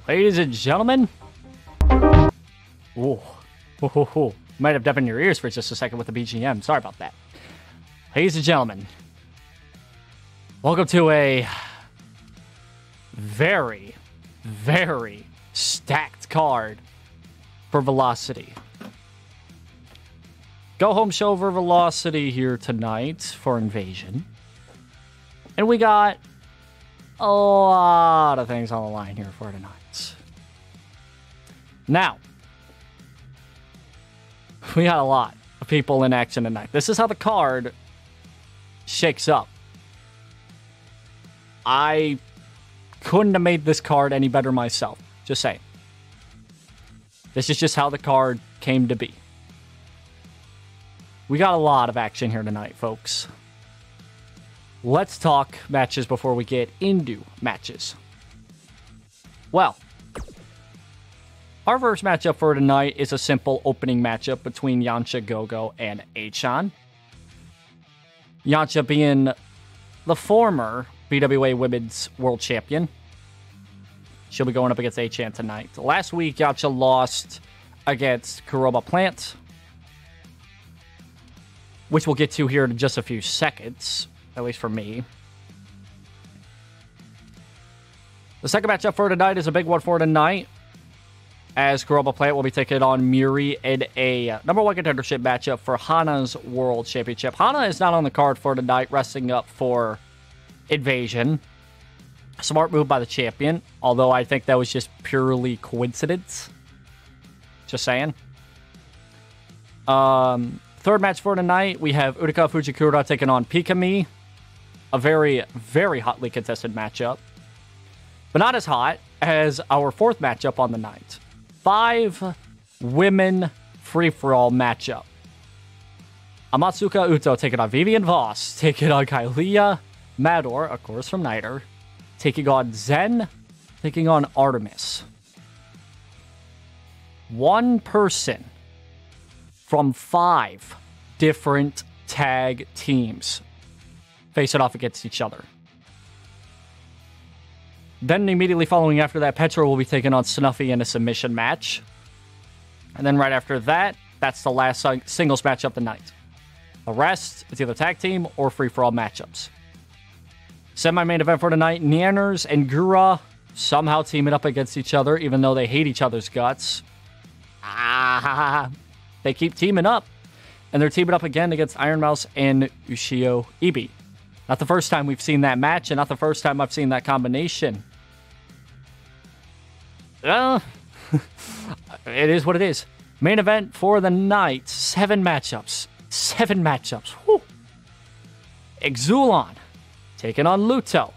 Ladies and gentlemen. Ooh. Might have deafened your ears for just a second with the BGM. Sorry about that. Ladies and gentlemen. Welcome to a very, very stacked card for Velocity. Go home show for Velocity here tonight for Invasion. And we got a lot of things on the line here for tonight. Now, we got a lot of people in action tonight. This is how the card shakes up. I couldn't have made this card any better myself. Just saying. This is just how the card came to be. We got a lot of action here tonight, folks. Let's talk matches before we get into matches. Well, our first matchup for tonight is a simple opening matchup between Yancha, Gogo, and Achan. Yancha being the former VWA Women's World Champion. She'll be going up against Achan tonight. Last week, Yancha lost against Kuroba Plant, which we'll get to here in just a few seconds, at least for me. The second matchup for tonight is a big one for tonight, as Kuroba Plant will be taking on Miri in a #1 contendership matchup for Hana's World Championship. Hana is not on the card for tonight, resting up for Invasion. Smart move by the champion, although I think that was just purely coincidence. Just saying. Third match for tonight, we have Uruka Fujikura taking on Pikamee. A very, very hotly contested matchup. But not as hot as our fourth matchup on the night. 5 women free-for-all matchup. Amatsuka Uto taking on Vivian Voss, taking on Kylia, Mador, of course from NITRE, taking on Zen, taking on Artemis. One person from 5 different tag teams facing off against each other. Then immediately following after that, Petra will be taking on Snuffy in a submission match. And then right after that, that's the last singles match of the night. The rest, it's either tag team or free-for-all matchups. Semi-main event for tonight, Nyanners and Gura somehow teaming up against each other, even though they hate each other's guts. They keep teaming up. And they're teaming up again against IronMouse and Ushio Ebi. Not the first time we've seen that match, and not the first time I've seen that combination. It is what it is. Main event for the night. 7 matchups. 7 matchups. Whew. Xiulan taking on Luto.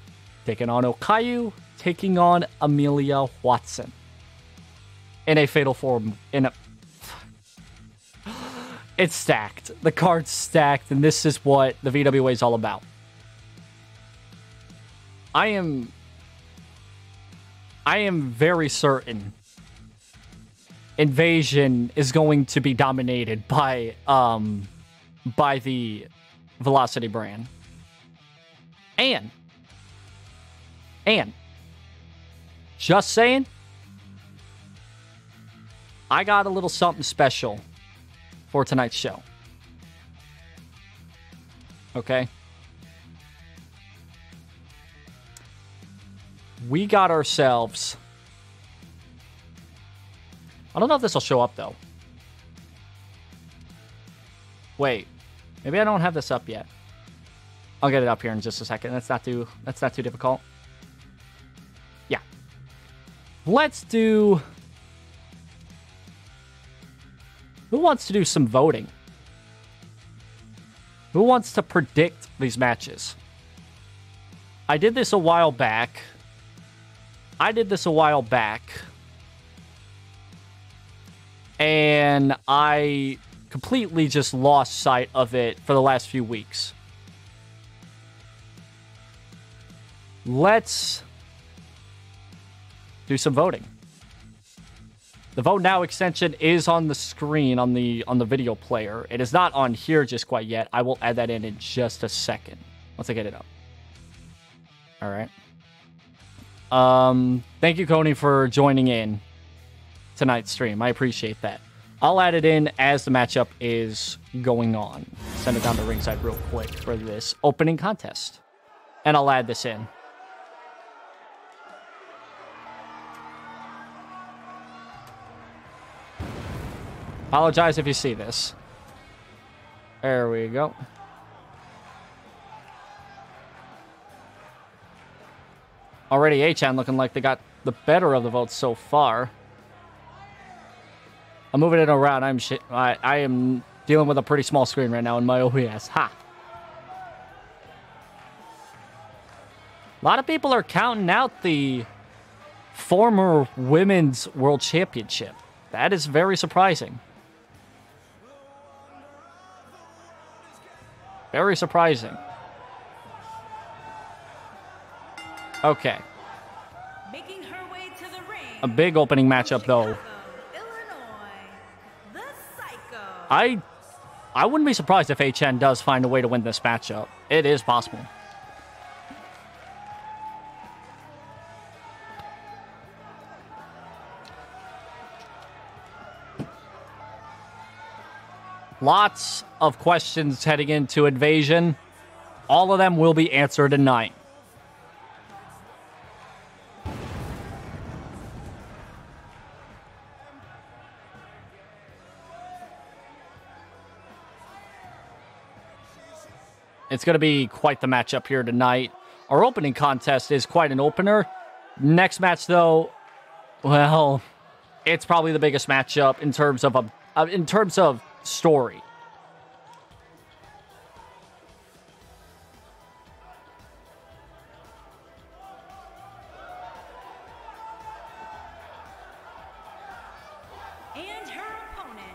Taking on Okayu. Taking on Amelia Watson. In a fatal form. It's stacked. The card's stacked, and this is what the VWA is all about. I am very certain Invasion is going to be dominated by the Velocity brand. And just saying, I got a little something special for tonight's show. Okay? We got ourselves... I don't know if this will show up, though. Wait. Maybe I don't have this up yet. I'll get it up here in just a second. That's not too difficult. Yeah. Let's do... Who wants to do some voting? Who wants to predict these matches? I did this a while back. And I completely just lost sight of it for the last few weeks. Let's do some voting. The Vote Now extension is on the screen on the video player. It is not on here just quite yet. I will add that in just a second once I get it up. All right. Thank you, Coney, for joining in tonight's stream. I appreciate that. I'll add it in as the matchup is going on. Send it down to ringside real quick for this opening contest. And I'll add this in. Apologize if you see this. There we go. Already A-chan looking like they got the better of the votes so far. I'm moving it around. I am dealing with a pretty small screen right now in my OBS. Ha! A lot of people are counting out the former Women's World Championship. That is very surprising. Very surprising. Okay. Making her way to the ring. A big opening matchup, though. I wouldn't be surprised if A-chan does find a way to win this matchup. It is possible. Lots of questions heading into Invasion. All of them will be answered tonight. It's going to be quite the matchup here tonight. Our opening contest is quite an opener. Next match, though, well, it's probably the biggest matchup in terms of story. And her opponent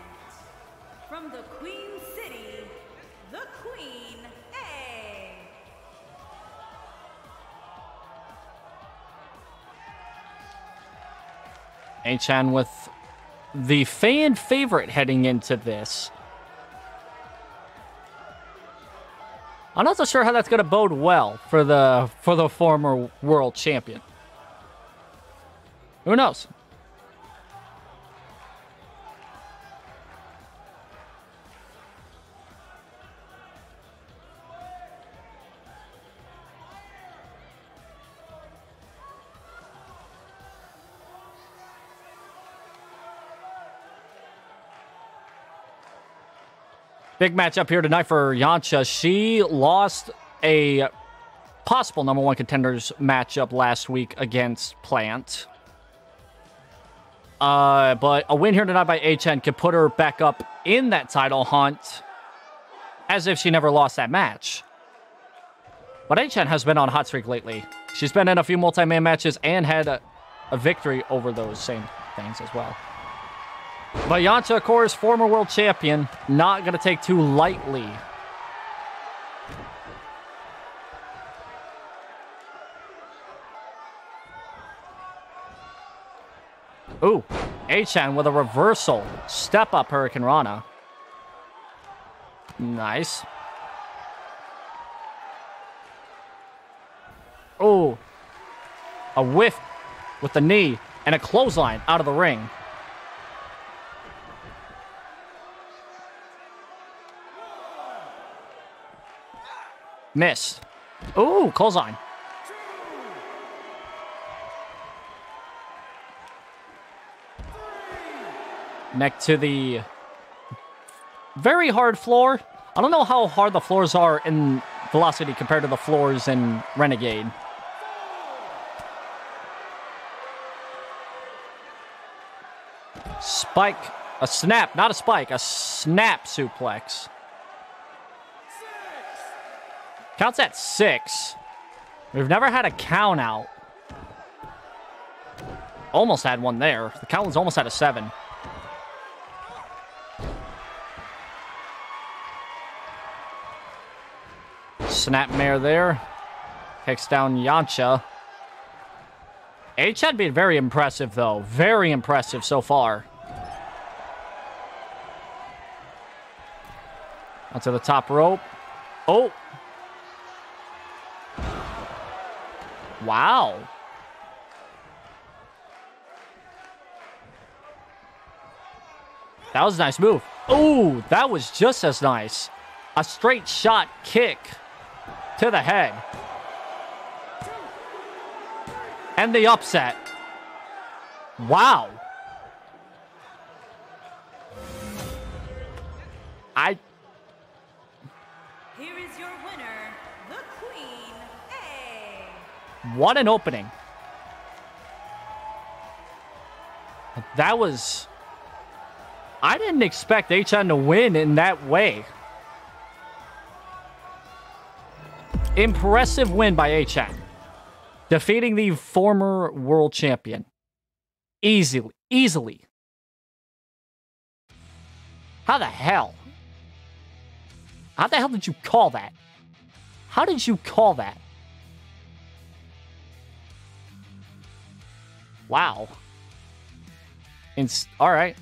from the Queen City, the Queen A. A-chan with the fan favorite heading into this. I'm not so sure how that's going to bode well for the former world champion. Who knows? Big matchup here tonight for Yancha. She lost a possible #1 contenders matchup last week against Plant. But a win here tonight by A-chan could put her back up in that title hunt as if she never lost that match. But A-chan has been on a hot streak lately. She's been in a few multi-man matches and had a victory over those same things as well. But Yancha, of course, former world champion, not going to take too lightly. Ooh, A-chan with a reversal. Step up Hurricane Rana. Nice. Ooh. A whiff with the knee and a clothesline out of the ring. Missed. Ooh, clothesline. Neck to the very hard floor. I don't know how hard the floors are in Velocity compared to the floors in Renegade. Spike. A snap, not a spike. A snap suplex. Counts at 6. We've never had a count out. Almost had one there. The count was almost at a 7. Snapmare there. Kicks down Yancha. A-chan being very impressive, though. Very impressive so far. Onto the top rope. Oh! Wow. That was a nice move. Ooh, that was just as nice. A straight shot kick to the head. And the upset. Wow. Here is your winner, the Queen A. What an opening. That was... I didn't expect HN to win in that way. Impressive win by HN. Defeating the former world champion. Easily. How the hell? How the hell did you call that? How did you call that? Wow. All right.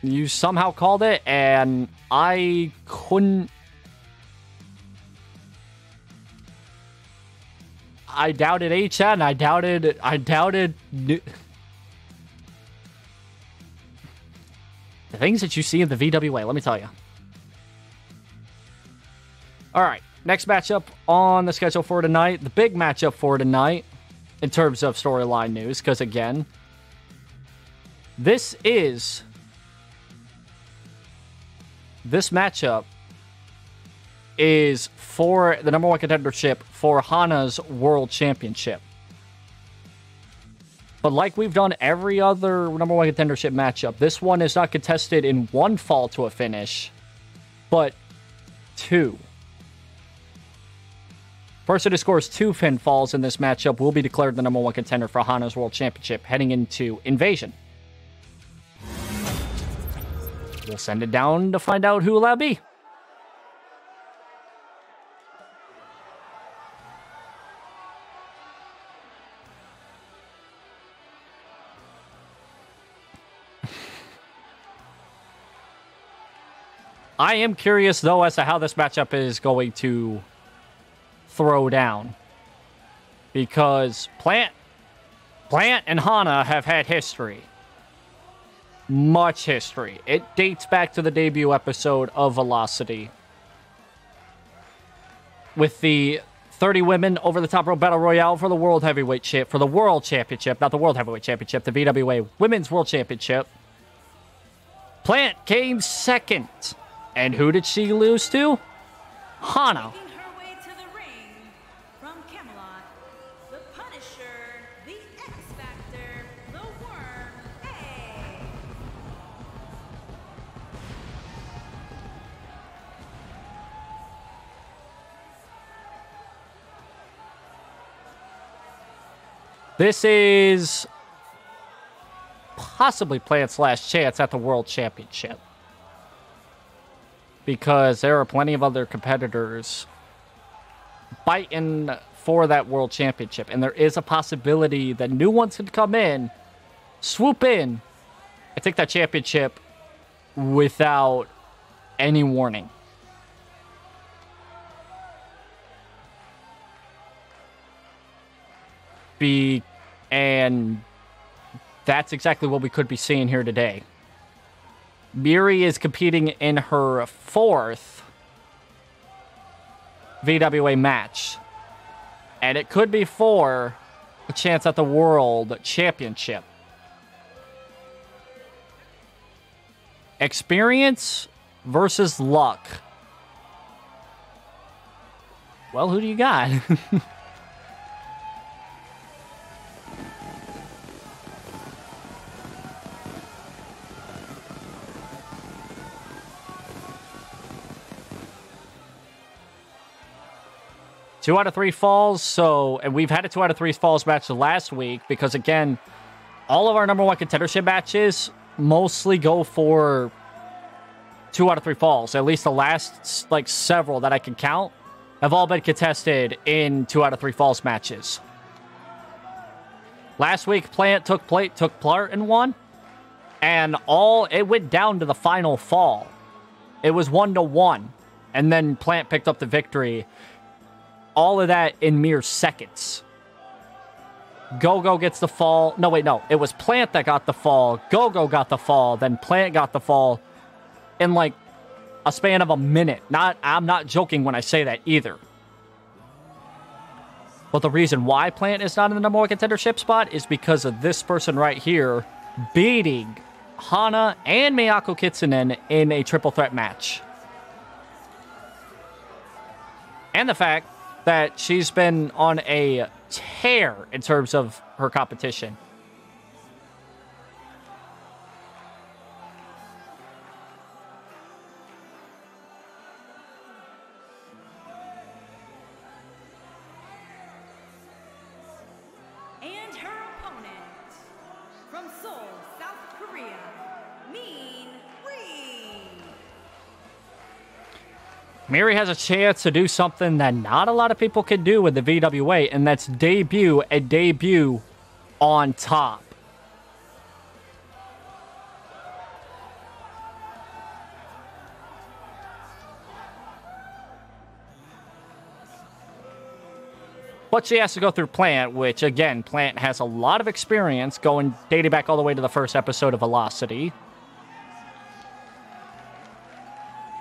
You somehow called it, and I couldn't... I doubted HN. I doubted... The things that you see in the VWA, let me tell you. All right, next matchup on the schedule for tonight. The big matchup for tonight, in terms of storyline news, because again, this matchup is for the #1 contendership for Hana's World Championship. But like we've done every other #1 contendership matchup, this one is not contested in one fall to a finish, but two. Person who scores 2 pinfalls in this matchup will be declared the #1 contender for Hana's World Championship heading into Invasion. We'll send it down to find out who will that be. I am curious, though, as to how this matchup is going to throw down. Because Plant and Hana have had history. Much history. It dates back to the debut episode of Velocity. With the 30 women over the top rope battle royale for the World Heavyweight Championship. For the World Championship, not the World Heavyweight Championship, the VWA Women's World Championship. Plant came second. And who did she lose to? Hana. Making her way to the ring from Camelot, the Punisher, the X Factor, the Worm A. This is possibly Plant's last chance at the World Championship. Because there are plenty of other competitors fighting for that World Championship. And there is a possibility that new ones could come in, swoop in, and take that championship without any warning. And that's exactly what we could be seeing here today. Miri is competing in her 4th VWA match. And it could be for a chance at the World Championship. Experience versus luck. Well, who do you got? 2 out of 3 falls, and we've had a 2 out of 3 falls match last week because, again, all of our #1 contendership matches mostly go for 2 out of 3 falls. At least the last, several that I can count have all been contested in 2 out of 3 falls matches. Last week, Plant took part in one, and it went down to the final fall. It was 1-1, and then Plant picked up the victory. All of that in mere seconds. Gogo gets the fall. No, wait, no. It was Plant that got the fall. Gogo got the fall. Then Plant got the fall in like a span of a minute. I'm not joking when I say that either. But the reason why Plant is not in the number one contendership spot is because of this person right here beating Hana and Miyako Kitsunen in a triple threat match. And the fact that she's been on a tear in terms of her competition. And her opponent, from Seoul, South Korea, Miri. Miri has a chance to do something that not a lot of people can do with the VWA, and that's debut on top. But she has to go through Plant, which, again, Plant has a lot of experience dating back all the way to the first episode of Velocity.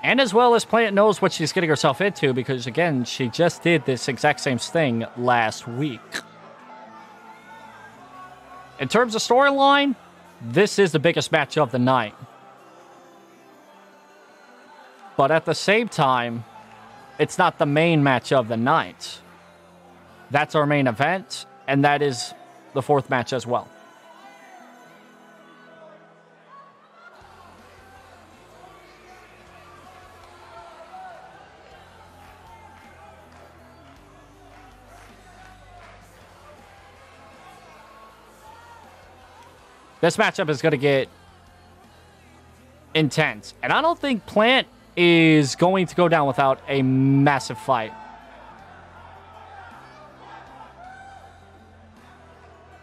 And as well as Plant knows what she's getting herself into because, again, she just did this exact same thing last week. In terms of storyline, this is the biggest match of the night. But at the same time, it's not the main match of the night. That's our main event, and that is the fourth match as well. This matchup is going to get intense. And I don't think Plant is going to go down without a massive fight.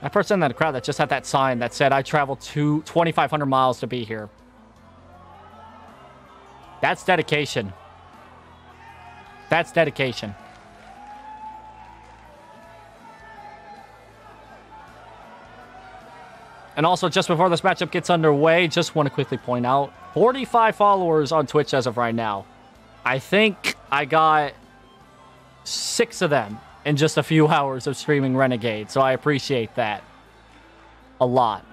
That person in that crowd that just had that sign that said, I traveled 2,500 miles to be here. That's dedication. That's dedication. And also, just before this matchup gets underway, just want to quickly point out, 45 followers on Twitch as of right now. I think I got 6 of them in just a few hours of streaming Renegade, so I appreciate that a lot.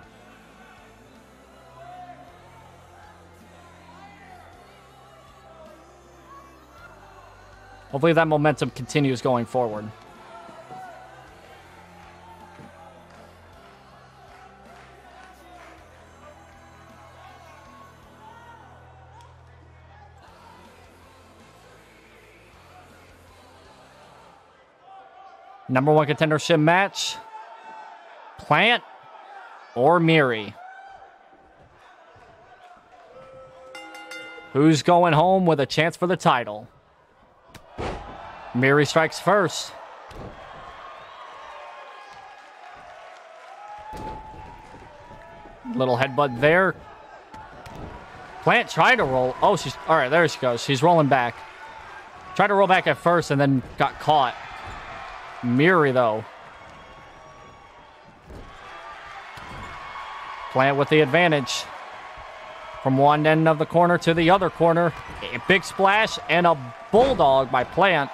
Hopefully that momentum continues going forward. Number one contendership match. Plant or Miri? Who's going home with a chance for the title? Miri strikes first. Little headbutt there. Plant tried to roll. Oh, she's... All right, there she goes. She's rolling back. Tried to roll back at first and then got caught. Miri, though. Plant with the advantage. From one end of the corner to the other corner. A big splash and a bulldog by Plant.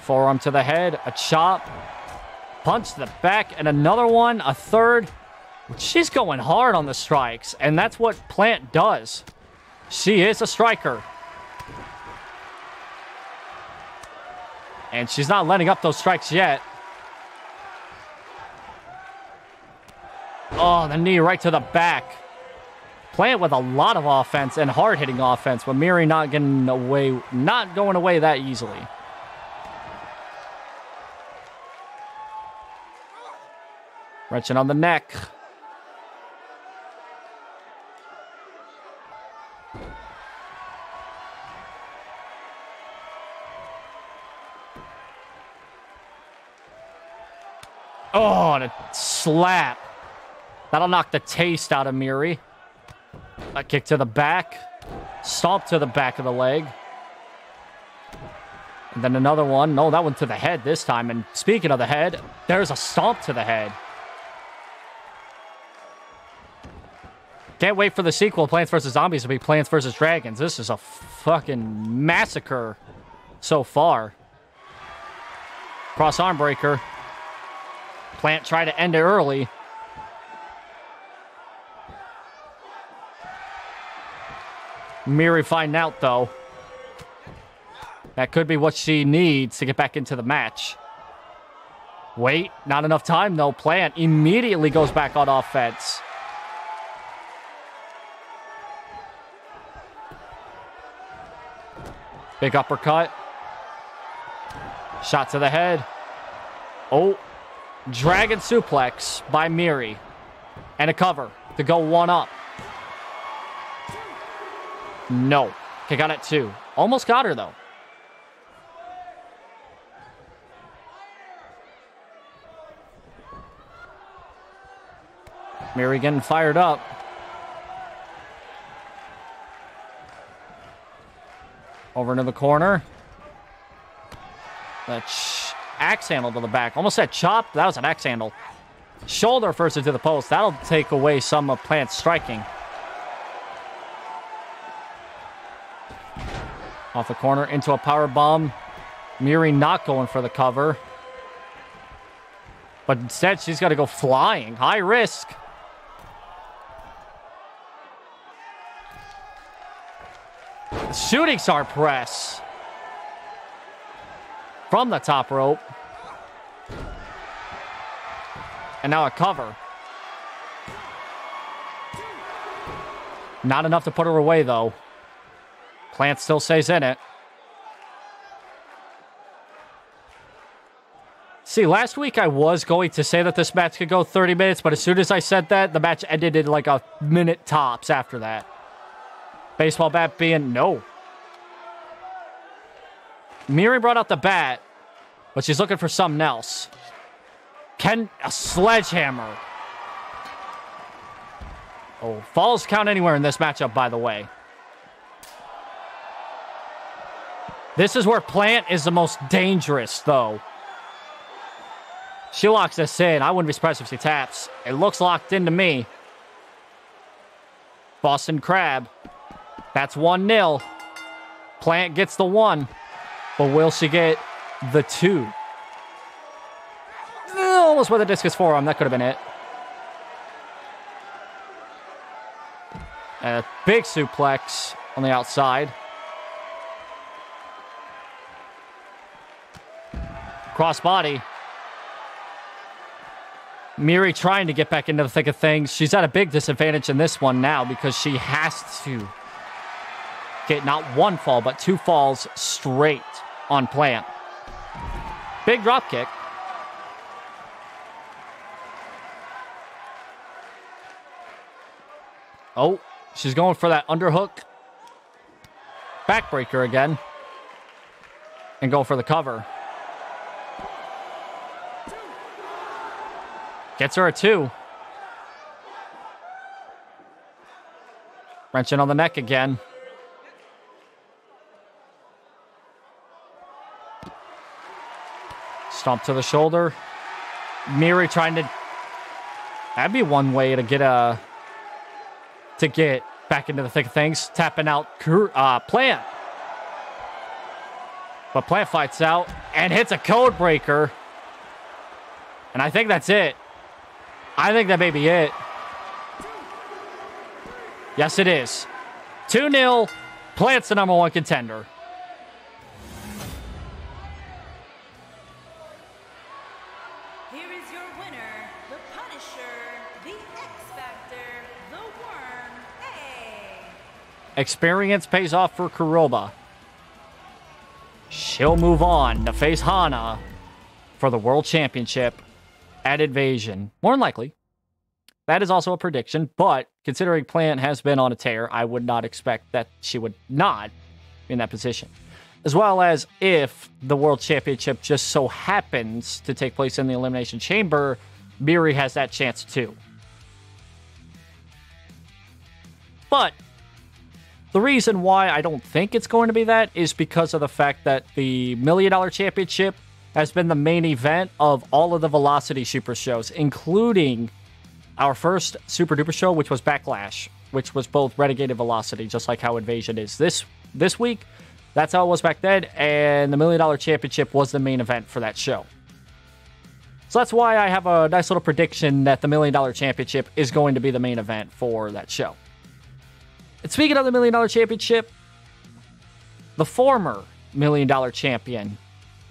Forearm to the head. A chop. Punch to the back. And another one. A third. She's going hard on the strikes, and that's what Plant does. She is a striker. And she's not letting up those strikes yet. Oh, the knee right to the back. Plant with a lot of offense and hard-hitting offense, but Miri not going away that easily. Wrenching on the neck. Oh, and a slap. That'll knock the taste out of Miri. A kick to the back. Stomp to the back of the leg. And then another one. No, that one to the head this time. And speaking of the head, there's a stomp to the head. Can't wait for the sequel, Plants vs. Zombies, to be Plants vs. Dragons. This is a fucking massacre so far. Cross arm breaker. Plant tried to end it early. Miri finding out, though. That could be what she needs to get back into the match. Wait, not enough time, though. Plant immediately goes back on offense. Big uppercut. Shot to the head. Oh, dragon suplex by Miri. And a cover to go one up. No. Okay, got it two. Almost got her, though. Miri getting fired up. Over into the corner. That axe handle to the back. Almost said chop. That was an axe handle. Shoulder first into the post. That'll take away some of Plant's striking. Off the corner into a power bomb. Miri not going for the cover. But instead, she's got to go flying. High risk. Shooting star press. From the top rope. And now a cover. Not enough to put her away, though. Plant still stays in it. See, last week I was going to say that this match could go 30 minutes, but as soon as I said that, the match ended in like a minute tops after that. Baseball bat being no. Miri brought out the bat, but she's looking for something else. A sledgehammer. Oh, falls count anywhere in this matchup, by the way. This is where Plant is the most dangerous, though. She locks this in. I wouldn't be surprised if she taps. It looks locked into me. Boston Crab. That's 1-0. Plant gets the 1. But will she get the 2? Almost with a discus forearm. That could have been it. A big suplex on the outside. Crossbody. Miri trying to get back into the thick of things. She's at a big disadvantage in this one now because she has to get not one fall, but 2 falls straight on Plant. Big drop kick. Oh, she's going for that underhook. Backbreaker again. And go for the cover. Gets her a 2. Wrenching on the neck again. Stomp to the shoulder. Miri trying to... That'd be one way to get back into the thick of things. Tapping out Plant. But Plant fights out and hits a code breaker. And I think that's it. I think that may be it. Yes, it is. 2-0. Plant's the #1 contender. Here is your winner, the Punisher, the X-Factor, the Worm, A. Experience pays off for Kuroba. She'll move on to face Hana for the World Championship at Invasion. More than likely. That is also a prediction, but considering Plant has been on a tear, I would not expect that she would not be in that position. As well as if the World Championship just so happens to take place in the Elimination Chamber, Miri has that chance too. But The reason why I don't think it's going to be that is because of the fact that the $1 Million Championship has been the main event of all of the Velocity Super shows, including our first Super Duper show, which was Backlash, which was both Renegade and Velocity, just like how Invasion is this week. That's how it was back then, and the $1 Million Championship was the main event for that show. So that's why I have a nice little prediction that the $1 Million Championship is going to be the main event for that show. And speaking of the $1 Million Championship, the former $1 Million Champion,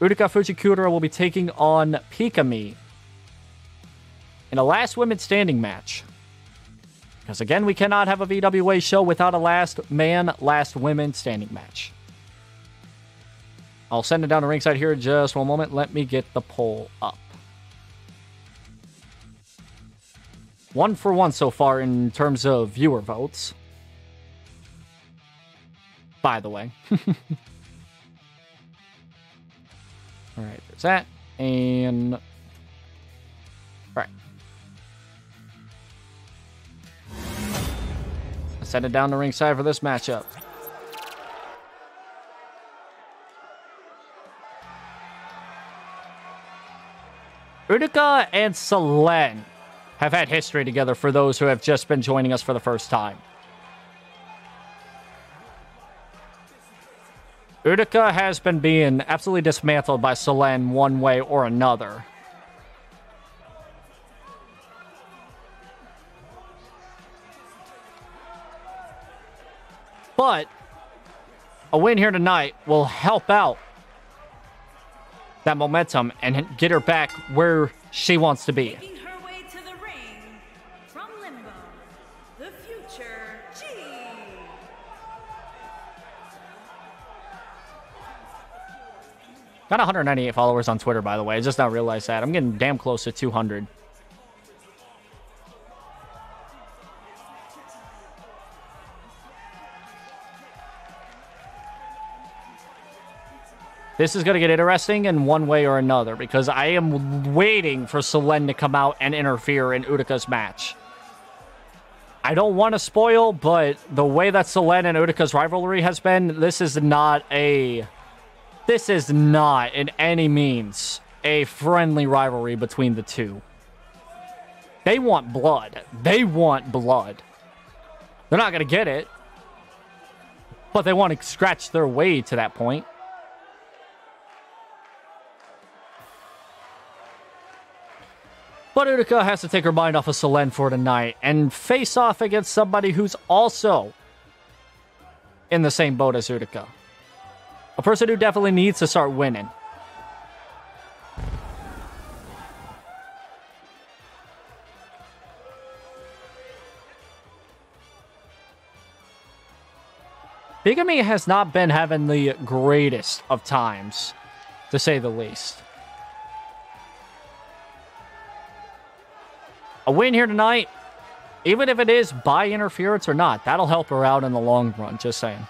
Uruka Fujikura, will be taking on Pikamee in a last women standing match. Because again, we cannot have a VWA show without a last man, last women standing match. I'll send it down to ringside here in just one moment. Let me get the poll up. 1-for-1 so far in terms of viewer votes. By the way. Alright, there's that. And... Alright. I'll send it down to ringside for this matchup. Uruka and Xiulan have had history together for those who have just been joining us for the first time. Uruka has been being absolutely dismantled by Xiulan one way or another. But a win here tonight will help out that momentum and get her back where she wants to be. Making her way to the ring from Limbo, the future G. Got 198 followers on Twitter, by the way. I just now realized that. I'm getting damn close to 200. This is going to get interesting in one way or another because I am waiting for Xiulan to come out and interfere in Uruka's match. I don't want to spoil, but the way that Xiulan and Uruka's rivalry has been, this is not in any means a friendly rivalry between the two. They want blood. They want blood. They're not going to get it, but they want to scratch their way to that point. But Uruka has to take her mind off of Xiulan for tonight and face off against somebody who's also in the same boat as Uruka. A person who definitely needs to start winning. Pikamee has not been having the greatest of times, to say the least. A win here tonight, even if it is by interference or not, that'll help her out in the long run, just saying.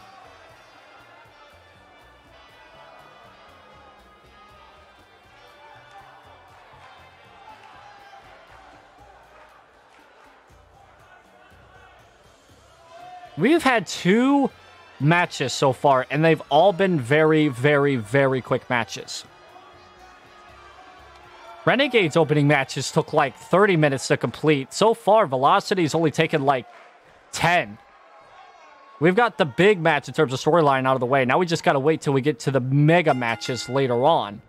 We've had 2 matches so far, and they've all been very, very, very quick matches. Renegade's opening matches took like 30 minutes to complete. So far, Velocity's only taken like 10. We've got the big match in terms of storyline out of the way. Now we just got to wait till we get to the mega matches later on.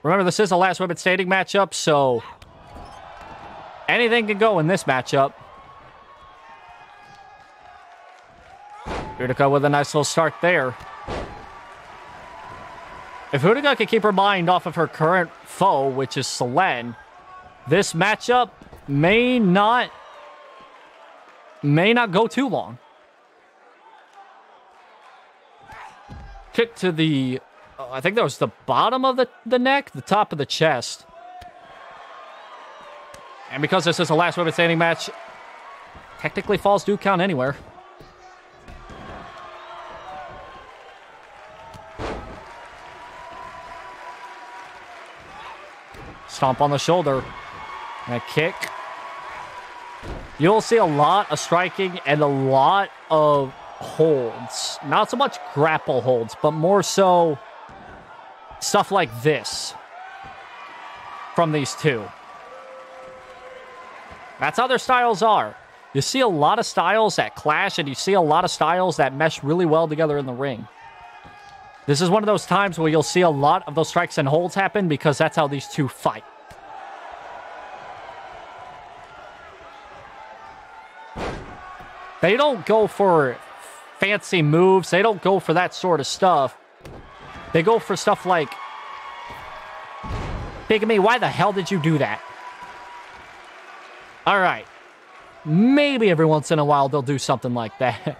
Remember, this is a last women standing matchup, so anything can go in this matchup. Uruka with a nice little start there. If Uruka can keep her mind off of her current foe, which is Xiulan, this matchup may not go too long. Kick to the... I think that was the bottom of the neck, the top of the chest. And because this is a last women standing match, technically falls do count anywhere. Stomp on the shoulder. And a kick. You'll see a lot of striking and a lot of holds. Not so much grapple holds, but more so stuff like this from these two. That's how their styles are. You see a lot of styles that clash, and you see a lot of styles that mesh really well together in the ring. This is one of those times where you'll see a lot of those strikes and holds happen because that's how these two fight. They don't go for fancy moves. They don't go for that sort of stuff. They go for stuff like, Pikamee, why the hell did you do that? All right. Maybe every once in a while they'll do something like that.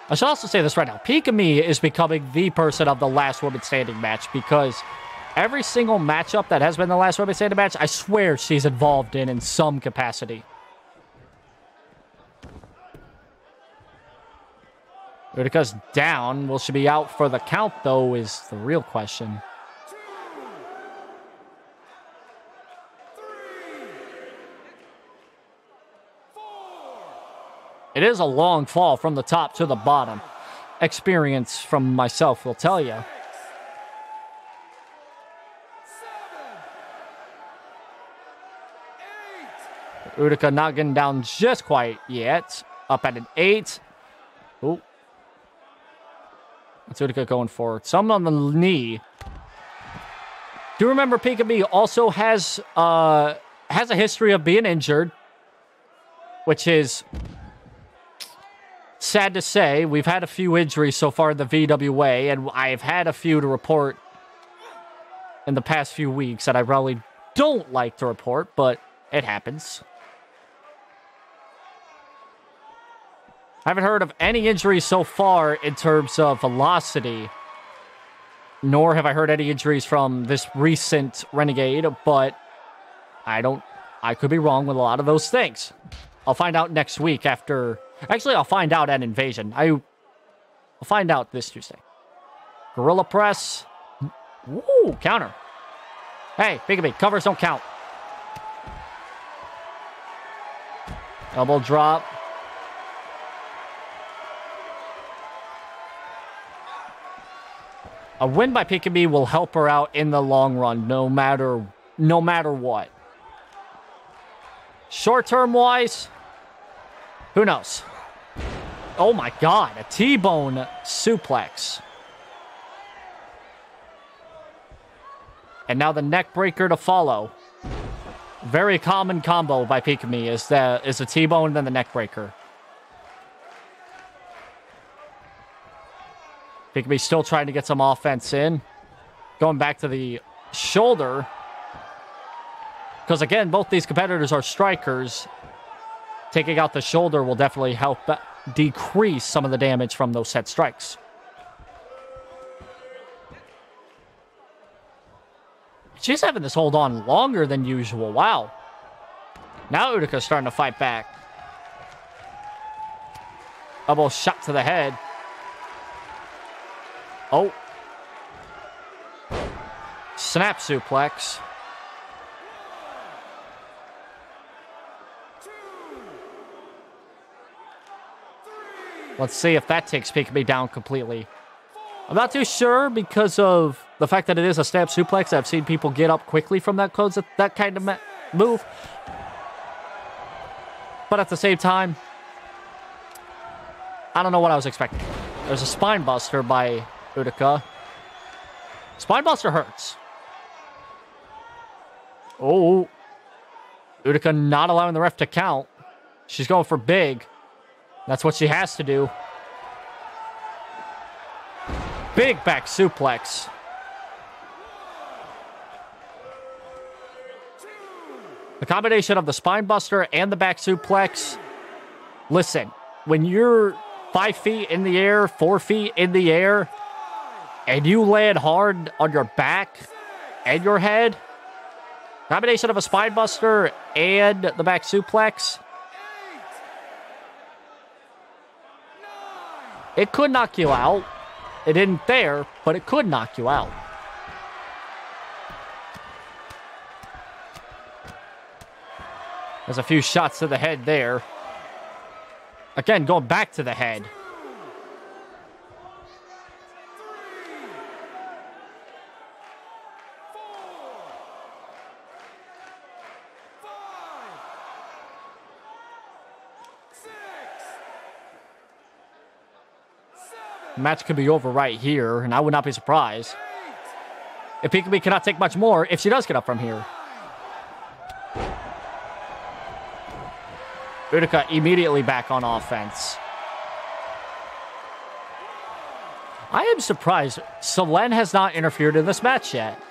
I should also say this right now. Pikamee is becoming the person of the last woman standing match because every single matchup that has been the last woman standing match, I swear she's involved in some capacity. Uruka's down. Will she be out for the count, though, is the real question. It is a long fall from the top to the bottom. Experience from myself will tell you. Uruka not getting down just quite yet. Up at an 8. Ooh. That's Uruka going forward. Some on the knee. Do you remember Pikamee also has a history of being injured, which is sad to say. We've had a few injuries so far in the VWA, and I've had a few to report in the past few weeks that I really don't like to report, but it happens. I haven't heard of any injuries so far in terms of velocity, nor have I heard any injuries from this recent Renegade, but I could be wrong with a lot of those things. I'll find out next week after, actually I'll find out at Invasion. I'll find out this Tuesday. Gorilla press. Woo, counter. Hey, Pikamee, covers don't count. Elbow drop. A win by Pikamee will help her out in the long run, no matter what. Short-term wise, who knows? Oh my God, a T-bone suplex. And now the neck breaker to follow. Very common combo by Pikamee is a T-bone and then the neck breaker. Pikamee still trying to get some offense in. Going back to the shoulder. Because again, both these competitors are strikers. Taking out the shoulder will definitely help decrease some of the damage from those set strikes. She's having this hold on longer than usual. Wow. Now Uruka's starting to fight back. Elbow shot to the head. Oh. Snap suplex. Let's see if that takes Pikamee down completely. I'm not too sure because of the fact that it is a snap suplex. I've seen people get up quickly from that kind of move. But at the same time, I don't know what I was expecting. There's a spine buster by Uruka. Spine buster hurts. Oh. Uruka not allowing the ref to count. She's going for big. That's what she has to do. Big back suplex. The combination of the spine buster and the back suplex. Listen, when you're 5 feet in the air, 4 feet in the air, and you land hard on your back and your head, combination of a spine buster and the back suplex, it could knock you out. It didn't there, but it could knock you out. There's a few shots to the head there. Again, going back to the head. The match could be over right here, and I would not be surprised if Pikamee cannot take much more if she does get up from here. Uruka immediately back on offense. I am surprised Xiulan has not interfered in this match yet.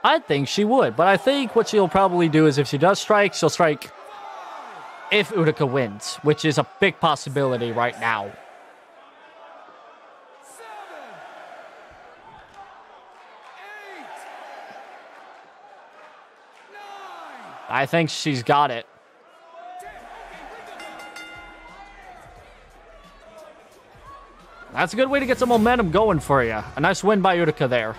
I think she would, but I think what she'll probably do is if she does strike, she'll strike if Uruka wins, which is a big possibility right now. I think she's got it. That's a good way to get some momentum going for you. A nice win by Uruka there.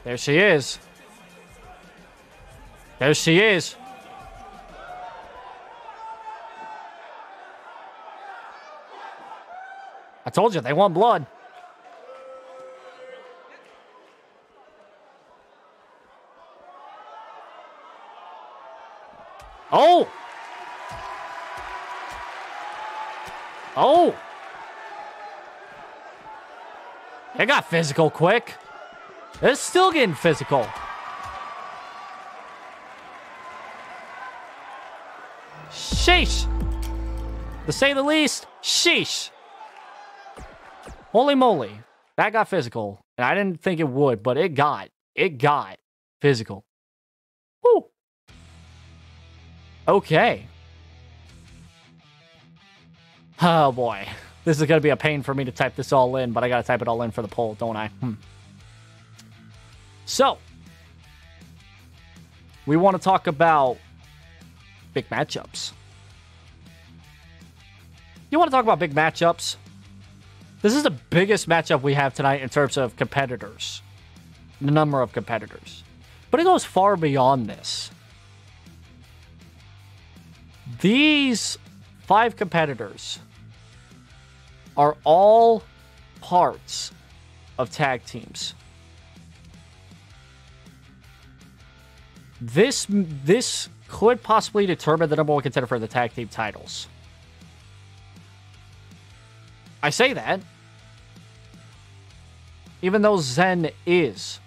There she is. There she is. I told you, they want blood. Oh! Oh! It got physical quick. It's still getting physical. Sheesh. To say the least, sheesh. Holy moly. That got physical. And I didn't think it would, but it got physical. Woo. Okay. Oh boy. This is going to be a pain for me to type this all in, but I got to type it all in for the poll, don't I? So, we want to talk about big matchups. You want to talk about big matchups? This is the biggest matchup we have tonight in terms of competitors. The number of competitors. But it goes far beyond this. These 5 competitors are all parts of tag teams. This could possibly determine the number 1 contender for the tag team titles. I say that, even though Zen is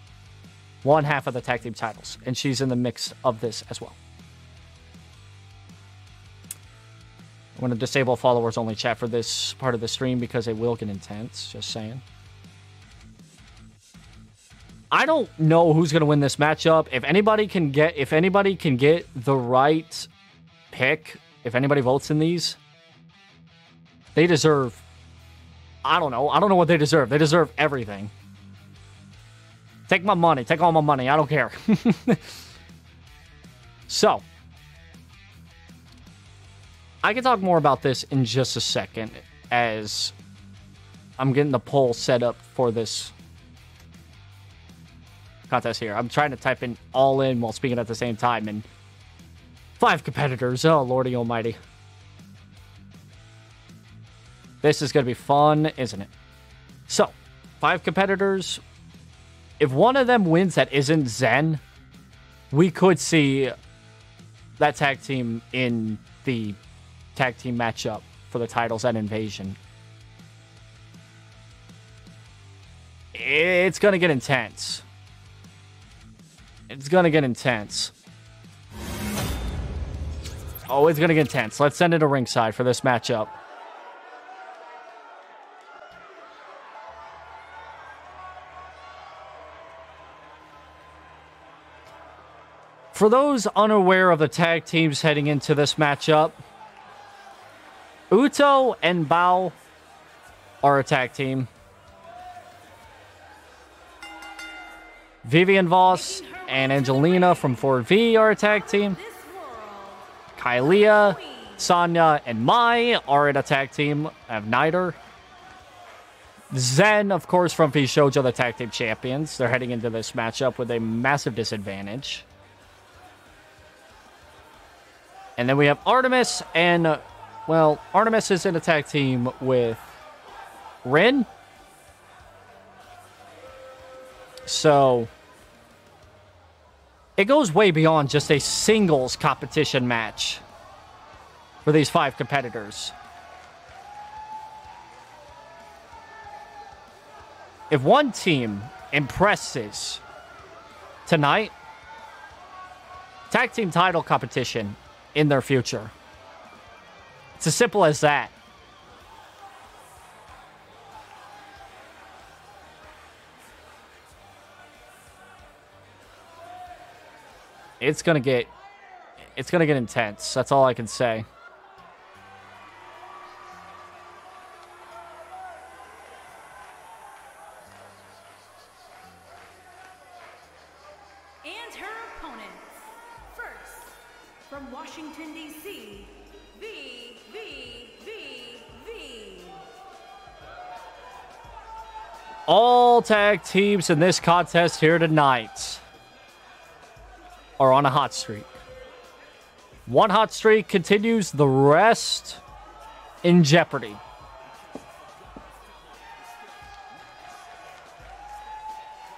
one half of the tag team titles, and she's in the mix of this as well. I'm going to disable followers only chat for this part of the stream because it will get intense, just saying. I don't know who's going to win this matchup. If anybody can get the right pick, if anybody votes in these, they deserve, I don't know what they deserve. They deserve everything. Take my money. Take all my money. I don't care. So, I can talk more about this in just a second as I'm getting the poll set up for this contest here. I'm trying to type in all in while speaking at the same time, and 5 competitors. Oh, lordy almighty. This is going to be fun, isn't it? So, 5 competitors. If one of them wins that isn't Zen, we could see that tag team in the tag team matchup for the titles at Invasion. It's going to get intense. It's going to get intense. Oh, it's going to get intense. Let's send it to ringside for this matchup. For those unaware of the tag teams heading into this matchup, Uto and Bao are a tag team. Vivian, Voss, and Angelina from 4V are a tag team. This world, Kylia, Sonya, and Mai are in a tag team of NITRE. Zen, of course, from VShojo, the tag team champions. They're heading into this matchup with a massive disadvantage. And then we have Artemis and, well, Artemis is in a tag team with Rin. So it goes way beyond just a singles competition match for these 5 competitors. If one team impresses tonight, tag team title competition in their future. It's as simple as that. It's gonna get intense. That's all I can say. and her opponents. First, from Washington, D.C., V. All tag teams in this contest here tonight are on a hot streak. One hot streak continues, the rest in jeopardy.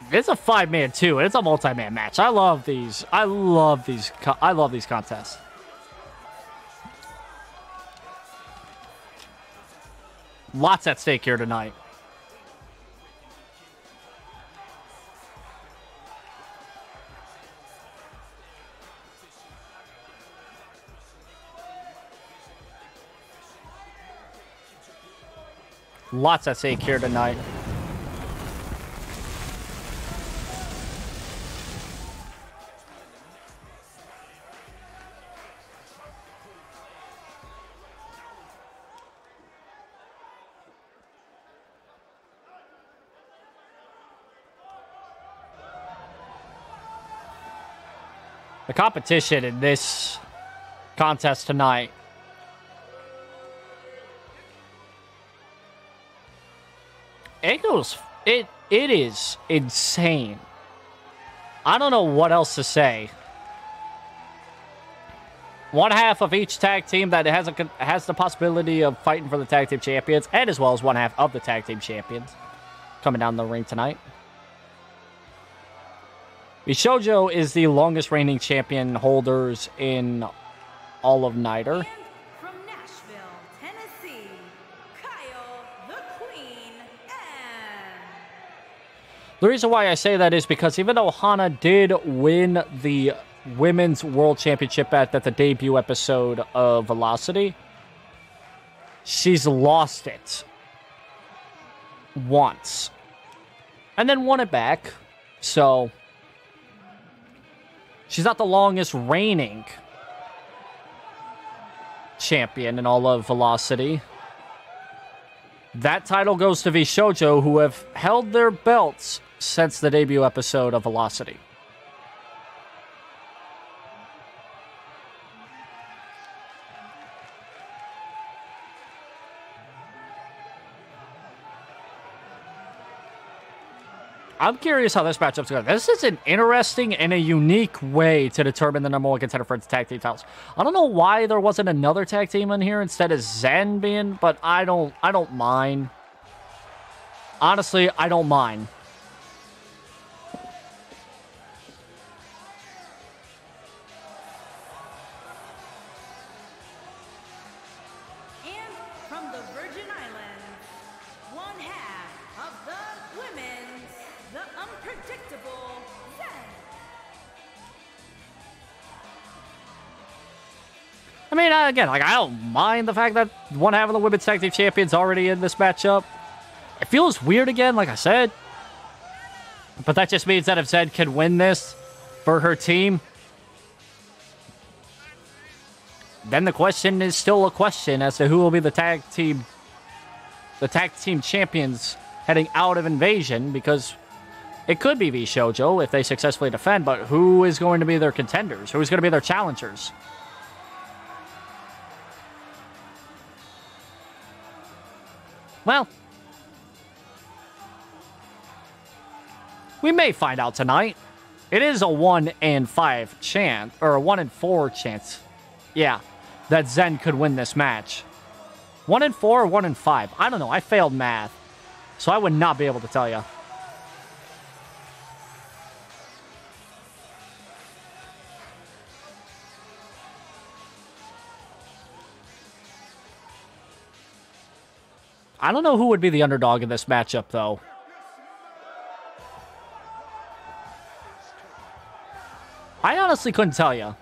It's a 5-man too, and it's a multi-man match. I love these. I love these contests. Lots at stake here tonight. Lots at stake here tonight. The competition in this contest tonight it is insane. I don't know what else to say. One half of each tag team that has the possibility of fighting for the tag team champions, and as well as one half of the tag team champions coming down the ring tonight. VShojo is the longest reigning champion holders in all of NITRE. And from Nashville, Tennessee, Kyle, the Queen, and... The reason why I say that is because even though Hana did win the Women's World Championship at the debut episode of Velocity, she's lost it once. And then won it back. So she's not the longest reigning champion in all of Velocity. That title goes to VShojo, who have held their belts since the debut episode of Velocity. I'm curious how this matchup's going. This is an interesting and a unique way to determine the number one contender for its tag team titles. I don't know why there wasn't another tag team in here instead of Zen being, but I don't mind. Honestly, I don't mind. And from the Virgin Islands, one half of the women's, the unpredictable Zen. I mean, again, like, I don't mind the fact that one half of the women's tag team champions already in this matchup. It feels weird again, like I said. But that just means that if Zen can win this for her team, then the question is still a question as to who will be the tag team champions heading out of Invasion, because It could be V Shoujo if they successfully defend, but who is going to be their contenders? Who's going to be their challengers? Well, we may find out tonight. It is a 1 in 5 chance, or a 1 in 4 chance. Yeah, that Zen could win this match. 1 in 4 or 1 in 5? I don't know. I failed math, so I would not be able to tell you. I don't know who would be the underdog in this matchup, though. I honestly couldn't tell you.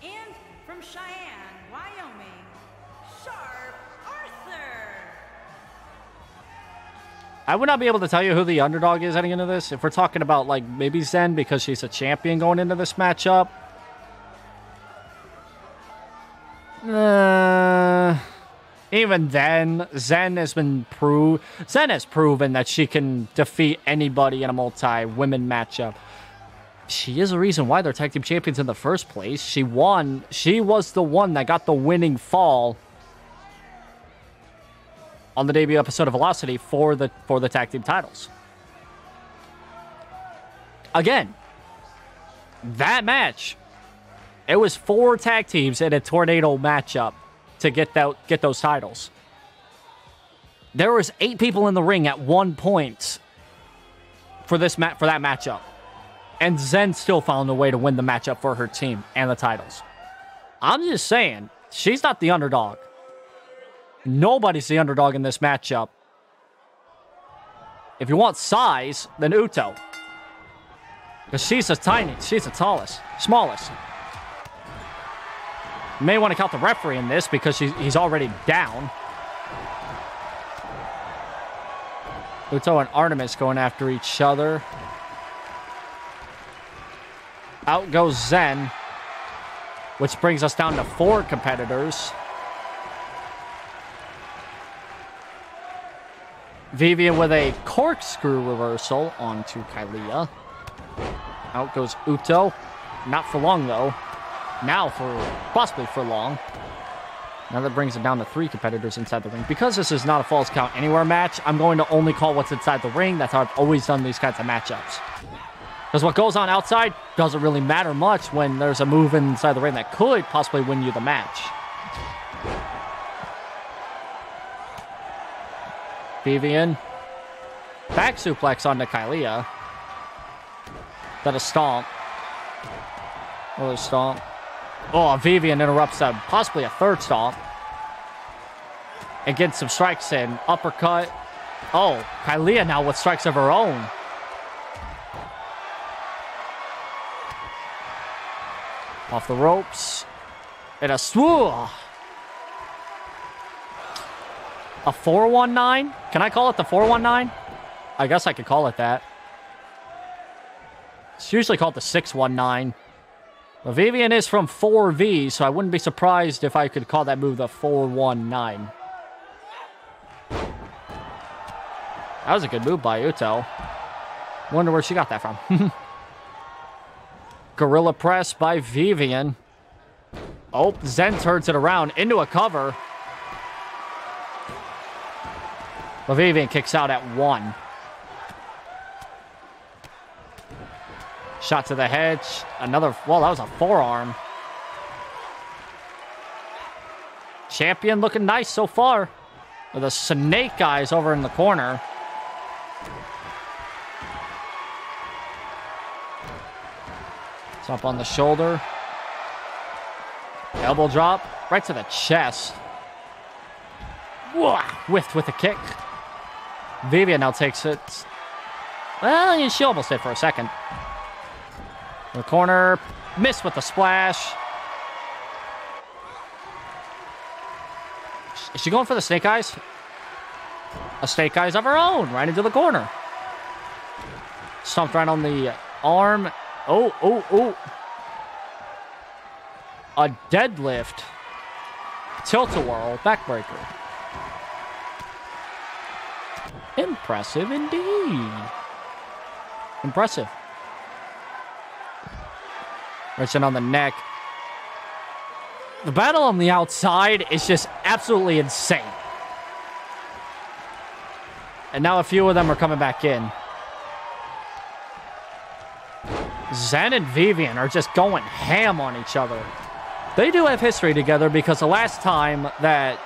And from Cheyenne, Wyoming, Sharp Arthur. I would not be able to tell you who the underdog is heading into this. If we're talking about, like, maybe Zen because she's a champion going into this matchup. Even then, Zen has proven that she can defeat anybody in a multi-women matchup. She is the reason why they're tag team champions in the first place. She won. She was the one that got the winning fall on the debut episode of Velocity for the tag team titles. Again, that match, it was 4 tag teams in a tornado matchup to get those titles. There was 8 people in the ring at one point for that matchup, and Zen still found a way to win the matchup for her team and the titles. I'm just saying, she's not the underdog. Nobody's the underdog in this matchup. If you want size, then Uto, because she's the tallest, smallest. You may want to count the referee in this because he's already down. Luto and Artemis going after each other. Out goes Zen, which brings us down to 4 competitors. Vivian with a corkscrew reversal onto Kylia. Out goes Uto. Not for long, though. Now possibly for long. Now that brings it down to 3 competitors inside the ring. Because this is not a Falls Count Anywhere match, I'm going to only call what's inside the ring. That's how I've always done these kinds of matchups. Because what goes on outside doesn't really matter much when there's a move inside the ring that could possibly win you the match. Vivian. Back suplex onto Kylia. Then a stomp. Another stomp. Oh, Vivian interrupts possibly a 3rd stomp. And gets some strikes in. Uppercut. Oh, Kylia now with strikes of her own. Off the ropes. And a swoo. A 419? Can I call it the 419? I guess I could call it that. It's usually called the 619. Well, Vivian is from 4V, so I wouldn't be surprised if I could call that move the 419. That was a good move by Uto. Wonder where she got that from. Gorilla press by Vivian. Oh, Zen turns it around into a cover. But Vivian kicks out at 1. Shot to the head. Another, well, that was a forearm. Champion looking nice so far. With the snake eyes over in the corner. It's up on the shoulder. Elbow drop. Right to the chest. Whoa, whiffed with a kick. Vivian now takes it. Well, she almost did for a second. In the corner. Missed with the splash. Is she going for the snake eyes? A snake eyes of her own. Right into the corner. Stomped right on the arm. Oh. A deadlift. Tilt-a-whirl. Backbreaker. Impressive indeed. Impressive. Wrenching on the neck. The battle on the outside is just absolutely insane. And now a few of them are coming back in. Zen and Vivian are just going ham on each other. They do have history together because the last time that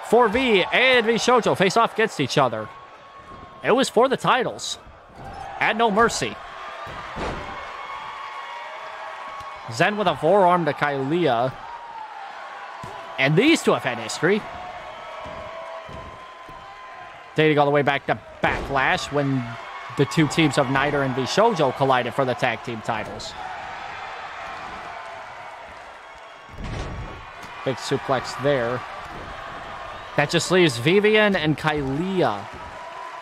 4V and V Shoujo face off against each other, it was for the titles. At No Mercy. Zen with a forearm to Kylia. And these two have had history. Dating all the way back to Backlash when the two teams of NITRE and V Shoujo collided for the tag team titles. Big suplex there. That just leaves Vivian and Kylia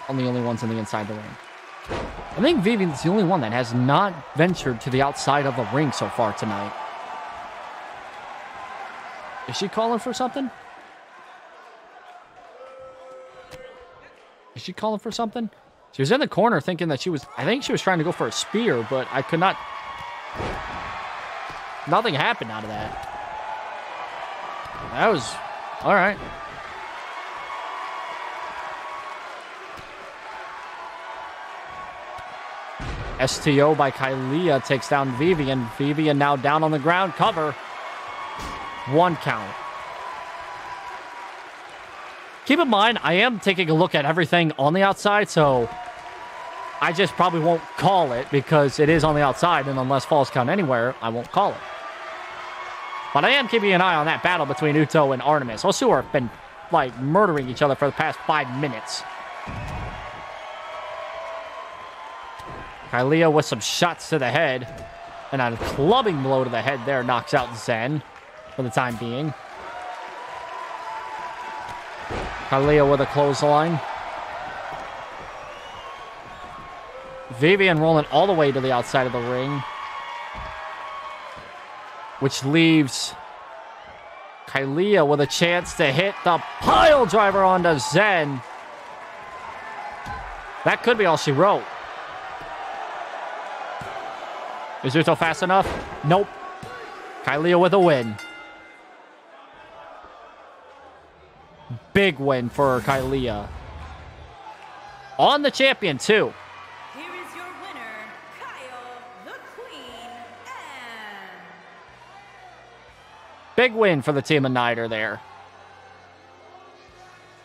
on the only ones on the inside the ring. I think Vivian's the only one that has not ventured to the outside of the ring so far tonight. Is she calling for something? Is she calling for something? She was in the corner thinking that I think she was trying to go for a spear, but I could not. Nothing happened out of that. That was, all right. STO by Kylia takes down Vivian. Vivian now down on the ground. Cover. 1 count. Keep in mind, I am taking a look at everything on the outside, so I just probably won't call it because it is on the outside, and unless falls count anywhere, I won't call it. But I am keeping an eye on that battle between Luto and Artemis. Those two have been, like, murdering each other for the past 5 minutes. Kylia with some shots to the head. And a clubbing blow to the head there knocks out Zen for the time being. Kylia with a clothesline. Vivian rolling all the way to the outside of the ring. Which leaves Kylia with a chance to hit the pile driver onto Zen. That could be all she wrote. Is Luto fast enough? Nope. Kylia with a win. Big win for Kylia. On the champion, too. Here is your winner, Kyle, the Queen, and... Big win for the team of NITRE there.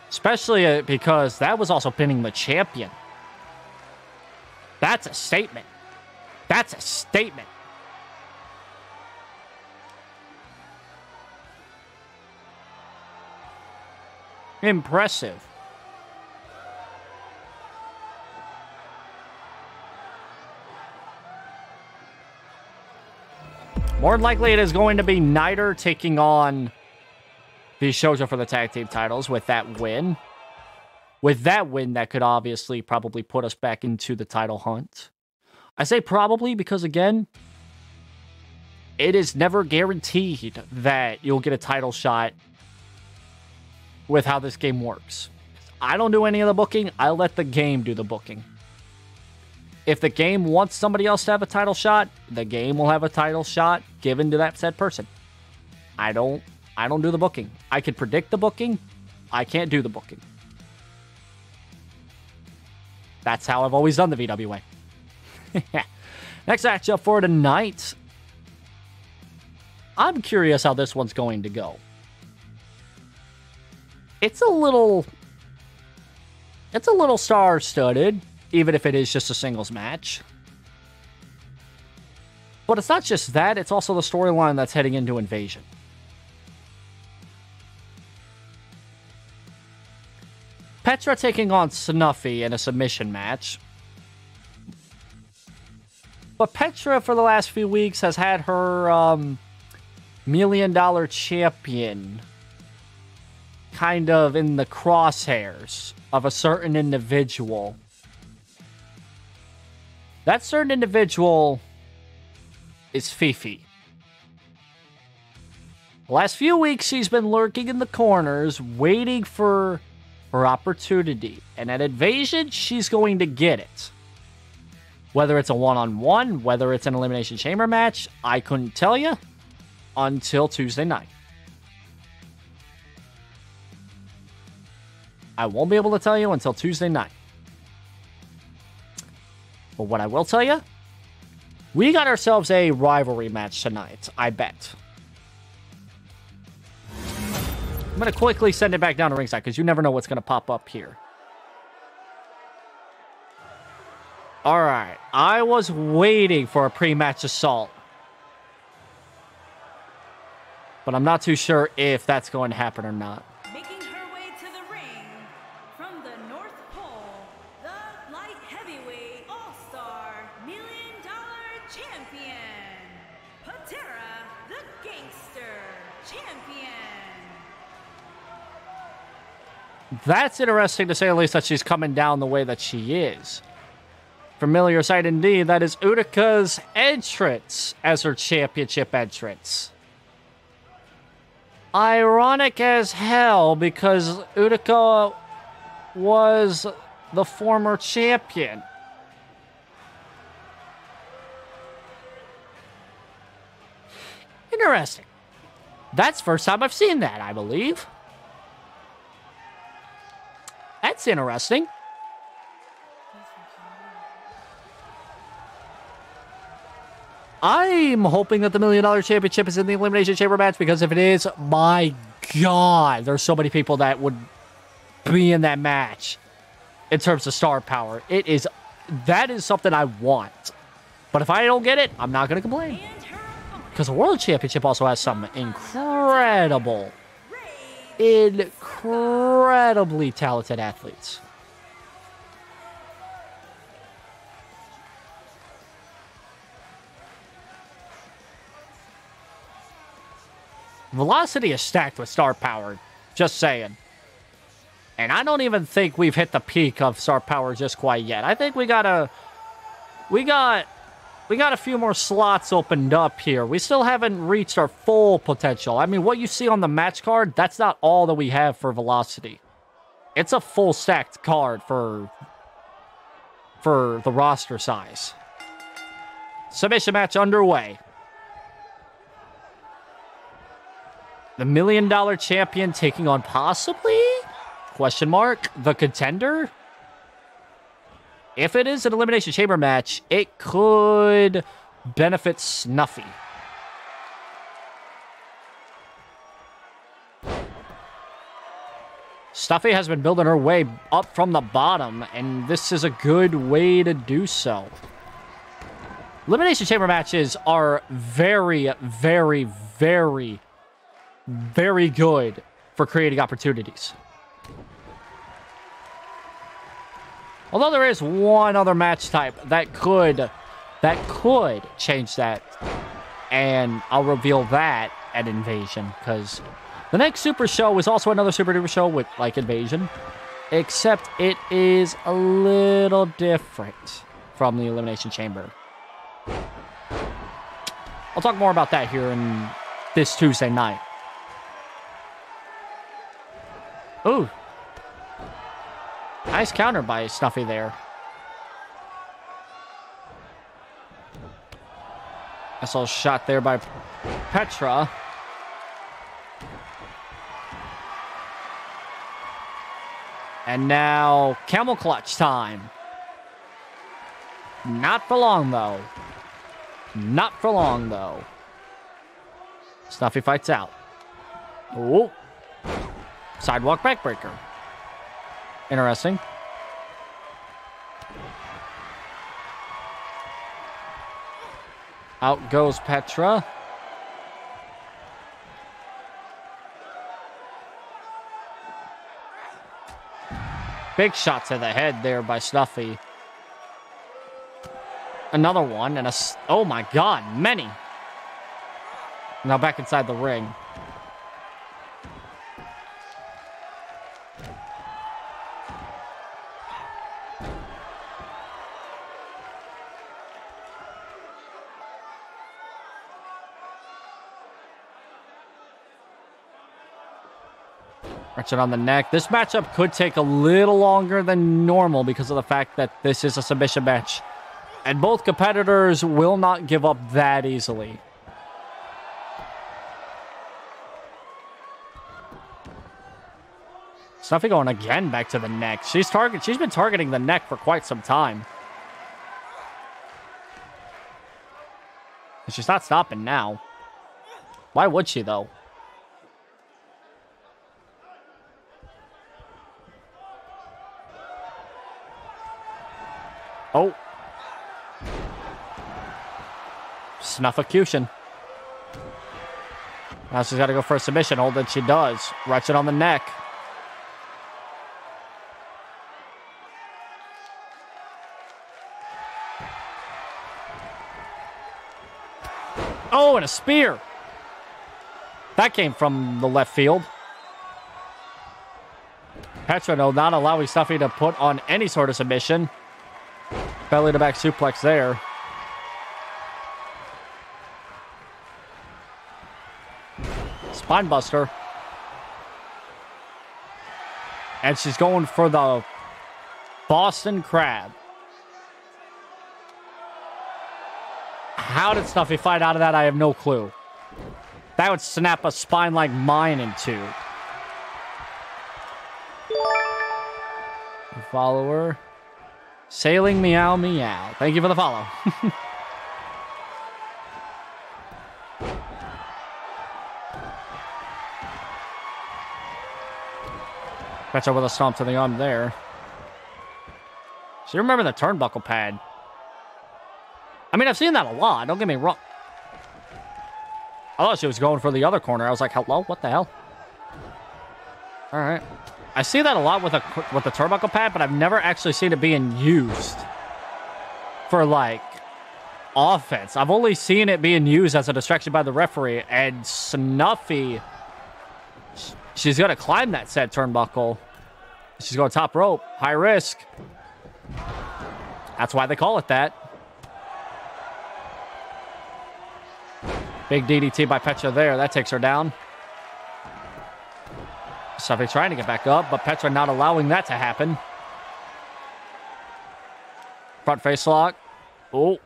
Especially because that was also pinning the champion. That's a statement. That's a statement. Impressive. More than likely, it is going to be NITRE taking on the Shoujo for the tag team titles with that win. With that win, that could obviously probably put us back into the title hunt. I say probably because, again, it is never guaranteed that you'll get a title shot with how this game works. I don't do any of the booking. I let the game do the booking. If the game wants somebody else to have a title shot, the game will have a title shot given to that said person. I don't do the booking. I can predict the booking. I can't do the booking. That's how I've always done the VWA. Next matchup for tonight. I'm curious how this one's going to go. It's a little star-studded, even if it is just a singles match. But it's not just that, it's also the storyline that's heading into Invasion. Petra taking on Snuffy in a submission match. But Petra, for the last few weeks, has had her $1 million champion kind of in the crosshairs of a certain individual. That certain individual is Fifi. The last few weeks, she's been lurking in the corners, waiting for her opportunity. And at Invasion, she's going to get it. Whether it's a one-on-one, whether it's an Elimination Chamber match, I couldn't tell you until Tuesday night. I won't be able to tell you until Tuesday night. But what I will tell you, we got ourselves a rivalry match tonight, I bet. I'm going to quickly send it back down to ringside because you never know what's going to pop up here. All right. I was waiting for a pre-match assault. But I'm not too sure if that's going to happen or not. Making her way to the ring from the North Pole, the light heavyweight all-star $1 million champion, Petra, the gangster champion. That's interesting to say at least that she's coming down the way that she is. Familiar sight indeed. That is Uruka's entrance as her championship entrance. Ironic as hell because Uruka was the former champion. Interesting. That's the first time I've seen that, I believe. That's interesting. I'm hoping that the $1 million championship is in the Elimination Chamber match because if it is, my God, there's so many people that would be in that match in terms of star power. That is something I want. But if I don't get it, I'm not going to complain. Because the World Championship also has some incredibly talented athletes. Velocity is stacked with star power. Just saying. And I don't even think we've hit the peak of star power just quite yet. I think we got a few more slots opened up here. We still haven't reached our full potential. I mean, what you see on the match card, that's not all that we have for velocity. It's a full stacked card for the roster size. Submission match underway. The $1 million champion taking on possibly? Question mark. The contender? If it is an Elimination Chamber match, it could benefit Snuffy. Snuffy has been building her way up from the bottom, and this is a good way to do so. Elimination Chamber matches are very, very, very, very good for creating opportunities. Although there is one other match type that could change that. And I'll reveal that at Invasion, because the next Super Show is also another Super Duper Show with, like, Invasion. Except it is a little different from the Elimination Chamber. I'll talk more about that here in this Tuesday night. Ooh. Nice counter by Snuffy there. Nice little shot there by Petra. And now camel clutch time. Not for long, though. Not for long, though. Snuffy fights out. Ooh. Sidewalk backbreaker. Interesting. Out goes Petra. Big shot to the head there by Snuffy. Another one and oh my God, many. Now back inside the ring. Wrenching on the neck. This matchup could take a little longer than normal because of the fact that this is a submission match. And both competitors will not give up that easily. Snuffy going again back to the neck. She's been targeting the neck for quite some time. And she's not stopping now. Why would she, though? Oh. Snuffocution. Now she's got to go for a submission hold, and she does. Wrench it on the neck. Oh, and a spear. That came from the left field. Petra, though, not allowing Snuffy to put on any sort of submission. Belly to back suplex there. Spine buster. And she's going for the Boston Crab. How did Snuffy fight out of that? I have no clue. That would snap a spine like mine in two. Follower. Sailing meow meow. Thank you for the follow. Petra with a stomp to the arm there. So you remember the turnbuckle pad. I mean, I've seen that a lot. Don't get me wrong. I thought she was going for the other corner. I was like, hello? What the hell? All right. I see that a lot with the turnbuckle pad, but I've never actually seen it being used for, like, offense. I've only seen it being used as a distraction by the referee, and Snuffy, she's going to climb that said turnbuckle. She's going top rope. High risk. That's why they call it that. Big DDT by Petra there. That takes her down. Snuffy trying to get back up, but Petra not allowing that to happen. Front face lock. Oh.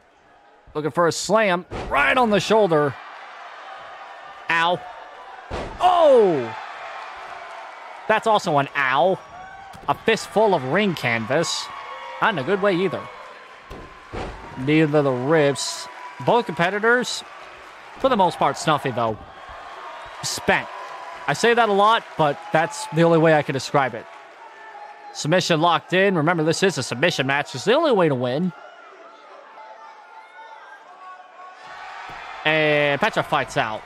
Looking for a slam. Right on the shoulder. Ow. Oh! That's also an ow. A fistful of ring canvas. Not in a good way either. Neither of the ribs. Both competitors, for the most part, Snuffy, though, spent. I say that a lot, but that's the only way I can describe it. Submission locked in. Remember, this is a submission match. It's the only way to win. And Petra fights out.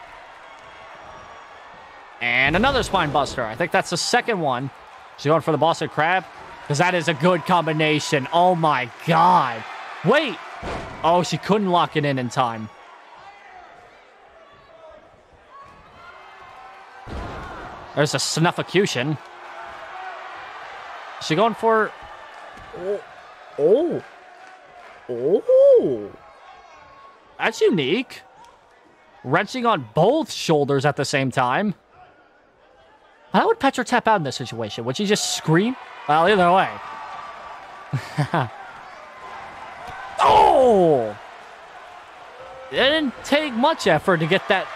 And another spine buster. I think that's the second one. She's going for the Boston Crab. Because that is a good combination. Oh, my God. Wait. Oh, she couldn't lock it in time. There's a snuffocution. Is she going for... Oh. Oh. Oh. That's unique. Wrenching on both shoulders at the same time. How would Petra tap out in this situation? Would she just scream? Well, either way. Oh! It didn't take much effort to get that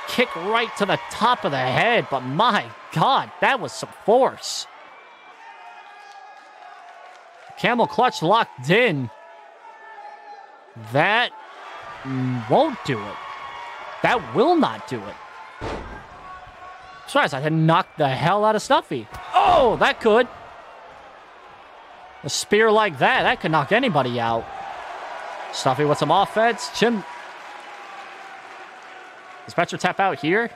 kick right to the top of the head, but my God, that was some force. Camel clutch locked in. That won't do it. That will not do it. Surprised I didn't knock the hell out of Snuffy. Oh, that could. A spear like that could knock anybody out. Snuffy with some offense. Does Petra tap out here?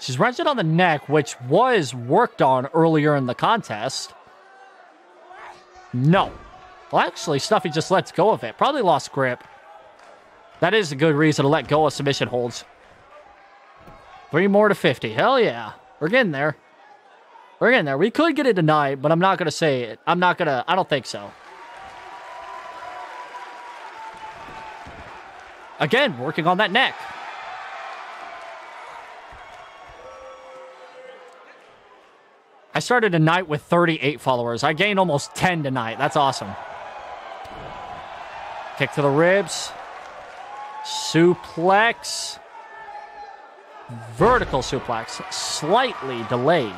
She's wrenching on the neck, which was worked on earlier in the contest. No. Well, actually, Snuffy just lets go of it. Probably lost grip. That is a good reason to let go of submission holds. 3 more to 50. Hell yeah. We're getting there. We're getting there. We could get it tonight, but I'm not going to say it. I don't think so. Again, working on that neck. I started a night with 38 followers. I gained almost 10 tonight. That's awesome. Kick to the ribs. Suplex. Vertical suplex. Slightly delayed.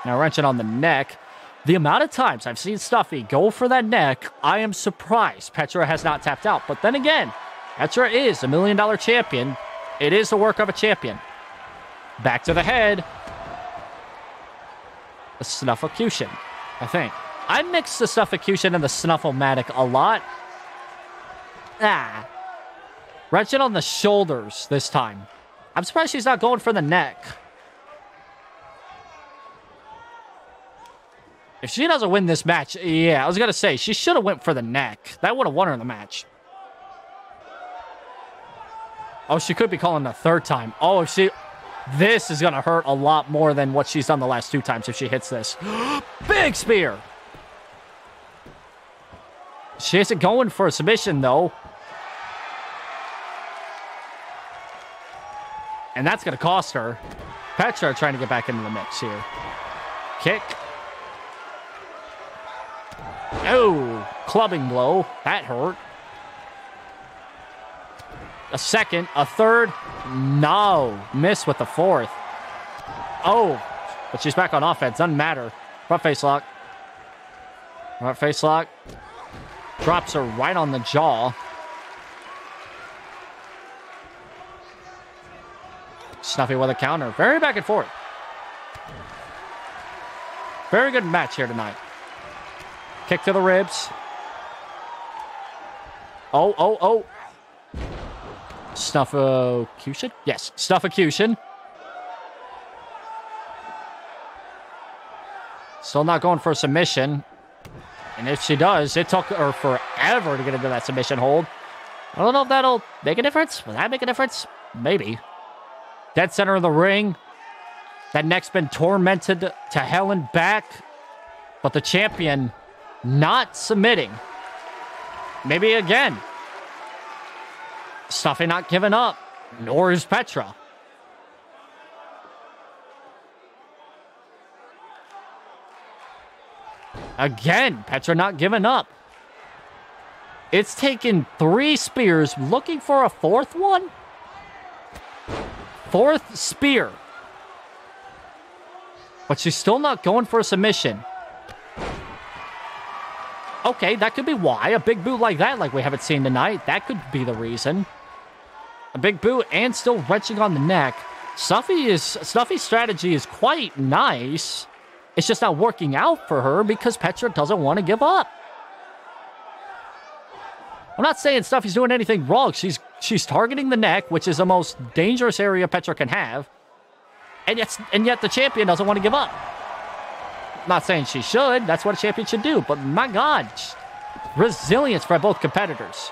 Now wrenching on the neck. The amount of times I've seen Snuffy go for that neck, I am surprised Petra has not tapped out. But then again, Petra is $1 million champion. It is the work of a champion. Back to the head. A Snuffocution, I think. I mix the Snuffocution and the Snuffle-matic a lot. Wrenching on the shoulders this time. I'm surprised she's not going for the neck. If she doesn't win this match, yeah, I was going to say, she should have went for the neck. That would have won her the match. Oh, she could be calling the third time. Oh, if she... This is going to hurt a lot more than what she's done the last 2 times if she hits this. Big spear! She isn't going for a submission, though. And that's going to cost her. Petra trying to get back into the mix here. Kick. Oh, clubbing blow. That hurt. A second, a third. No. Miss with the fourth. Oh, but she's back on offense. Doesn't matter. Front face lock. Front face lock. Drops her right on the jaw. Snuffy with a counter. Very back and forth. Very good match here tonight. Kick to the ribs. Oh. Snuffocution? Yes, Snuffocution. Still not going for a submission. And if she does, it took her forever to get into that submission hold. I don't know if that'll make a difference. Will that make a difference? Maybe. Dead center of the ring. That neck's been tormented to hell and back. But the champion not submitting. Maybe again. Snuffy not giving up. Nor is Petra. Again, Petra not giving up. It's taken 3 spears, looking for a 4th one. 4th spear. But she's still not going for a submission. Okay, that could be why. A big boot like that, like we haven't seen tonight, that could be the reason. A big boot and still wrenching on the neck. Snuffy's strategy is quite nice. It's just not working out for her because Petra doesn't want to give up. I'm not saying Snuffy's doing anything wrong. She's targeting the neck, which is the most dangerous area Petra can have. And yet the champion doesn't want to give up. I'm not saying she should. That's what a champion should do. But my God, resilience by both competitors.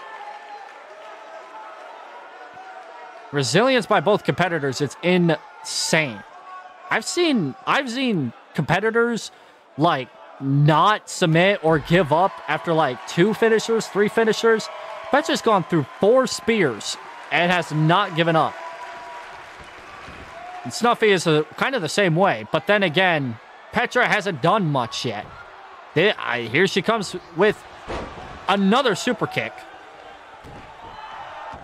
Resilience by both competitors, it's insane. I've seen competitors like not submit or give up after like 2 finishers, 3 finishers. Petra's gone through 4 spears and has not given up. And Snuffy is kind of the same way, but then again, Petra hasn't done much yet. Here she comes with another super kick.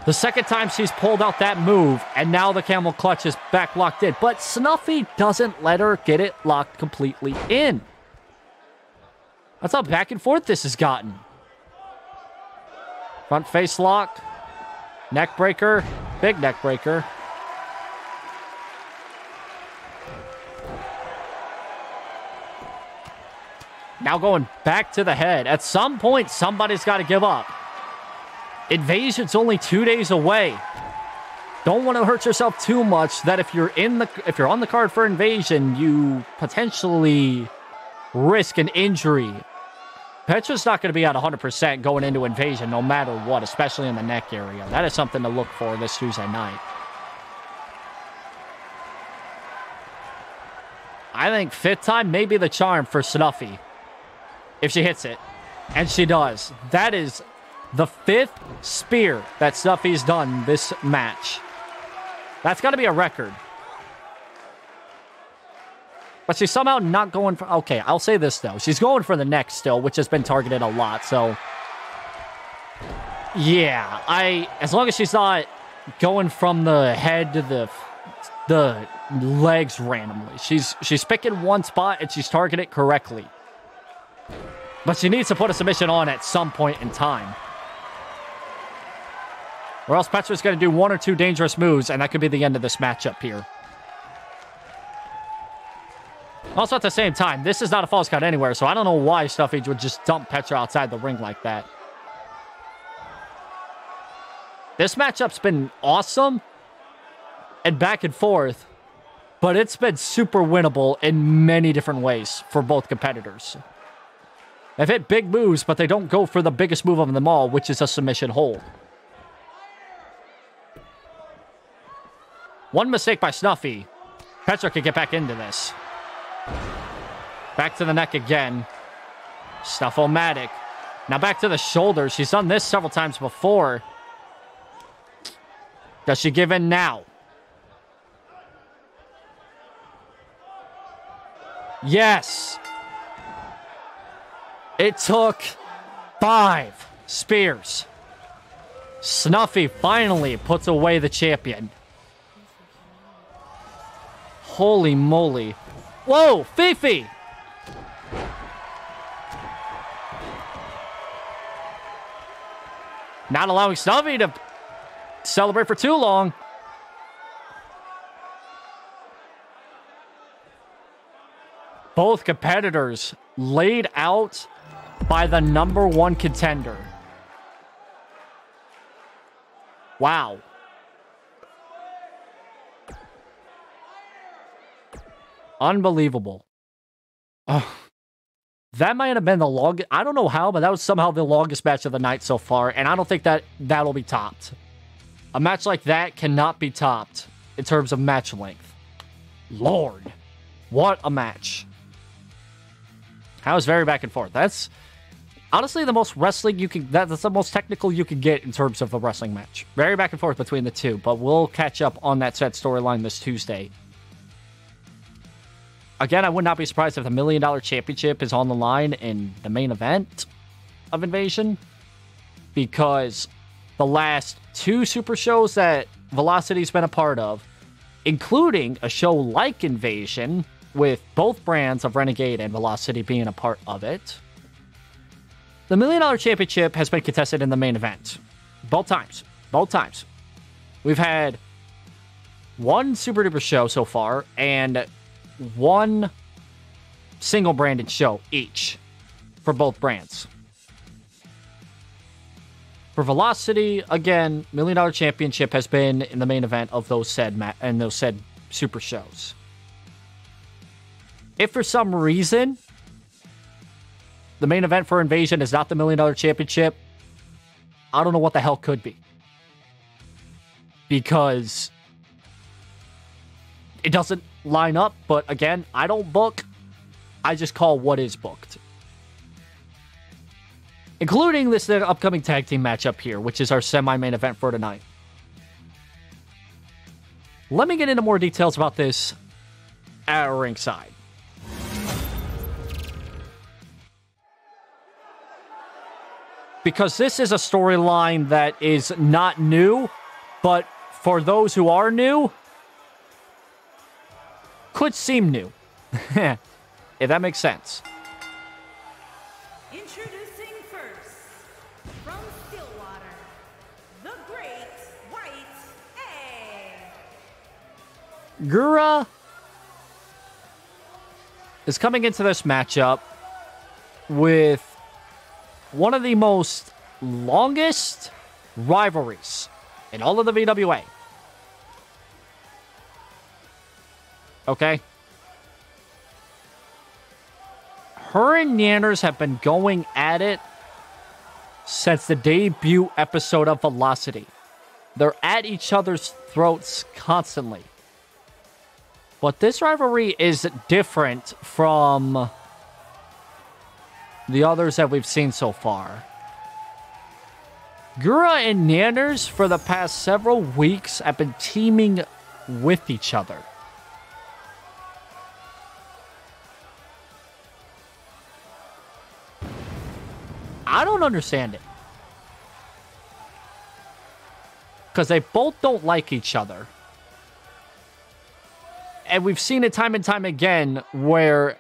The second time she's pulled out that move, and now the camel clutch is back locked in. But Snuffy doesn't let her get it locked completely in. That's how back and forth this has gotten. Front face lock. Neck breaker. Big neck breaker. Now going back to the head. At some point, somebody's got to give up. Invasion's only 2 days away. Don't want to hurt yourself too much that if you're on the card for Invasion, you potentially risk an injury. Petra's not going to be at 100% going into Invasion no matter what, especially in the neck area. That is something to look for this Tuesday night. I think 5th time may be the charm for Snuffy. If she hits it. And she does. That is the 5th spear that Snuffy's done this match. That's got to be a record. But she's somehow not going for... Okay, I'll say this, though. She's going for the neck still, which has been targeted a lot, so... Yeah, as long as she's not going from the head to the legs randomly. She's picking one spot, and she's targeting it correctly. But she needs to put a submission on at some point in time. Or else Petra's going to do one or two dangerous moves, and that could be the end of this matchup here. Also, at the same time, this is not a false count anywhere, so I don't know why Snuffy would just dump Petra outside the ring like that. This matchup's been awesome and back and forth, but it's been super winnable in many different ways for both competitors. They've hit big moves, but they don't go for the biggest move of them all, which is a submission hold. One mistake by Snuffy. Petra could get back into this. Back to the neck again. Snuff-o-matic. Now back to the shoulders. She's done this several times before. Does she give in now? Yes. It took 5 spears. Snuffy finally puts away the champion. Holy moly. Whoa, Fifi! Not allowing Snuffy to celebrate for too long. Both competitors laid out by the #1 contender. Wow. Unbelievable. That might have been the longest. I don't know how, but that was somehow the longest match of the night so far, and I don't think that'll be topped. A match like that cannot be topped in terms of match length. Lord, what a match. That was very back and forth. That's honestly the most wrestling you can... That's the most technical you can get in terms of a wrestling match. Very back and forth between the two, but we'll catch up on that set storyline this Tuesday. Again, I would not be surprised if the $1 Million Championship is on the line in the main event of Invasion, because the last 2 super shows that Velocity's been a part of, including a show like Invasion, with both brands of Renegade and Velocity being a part of it, the $1 Million Championship has been contested in the main event. Both times. Both times. We've had 1 Super Duper show so far, and 1 single branded show each for both brands. For Velocity, again, $1 Million Championship has been in the main event of those said super shows. If for some reason the main event for Invasion is not the $1 Million Championship, I don't know what the hell could be. Because it doesn't line up, but again, I don't book. I just call what is booked. Including this upcoming tag team matchup here, which is our semi-main event for tonight. Let me get into more details about this at ringside. Because this is a storyline that is not new, but for those who are new, could seem new. If that makes sense. Introducing first, from Stillwater, the Great White Egg. Gura is coming into this matchup with one of the most longest rivalries in all of the VWA. Okay? Her and Nyanners have been going at it since the debut episode of Velocity. They're at each other's throats constantly. But this rivalry is different from the others that we've seen so far. Gura and Nyanners for the past several weeks have been teaming with each other. I don't understand it. Because they both don't like each other. And we've seen it time and time again where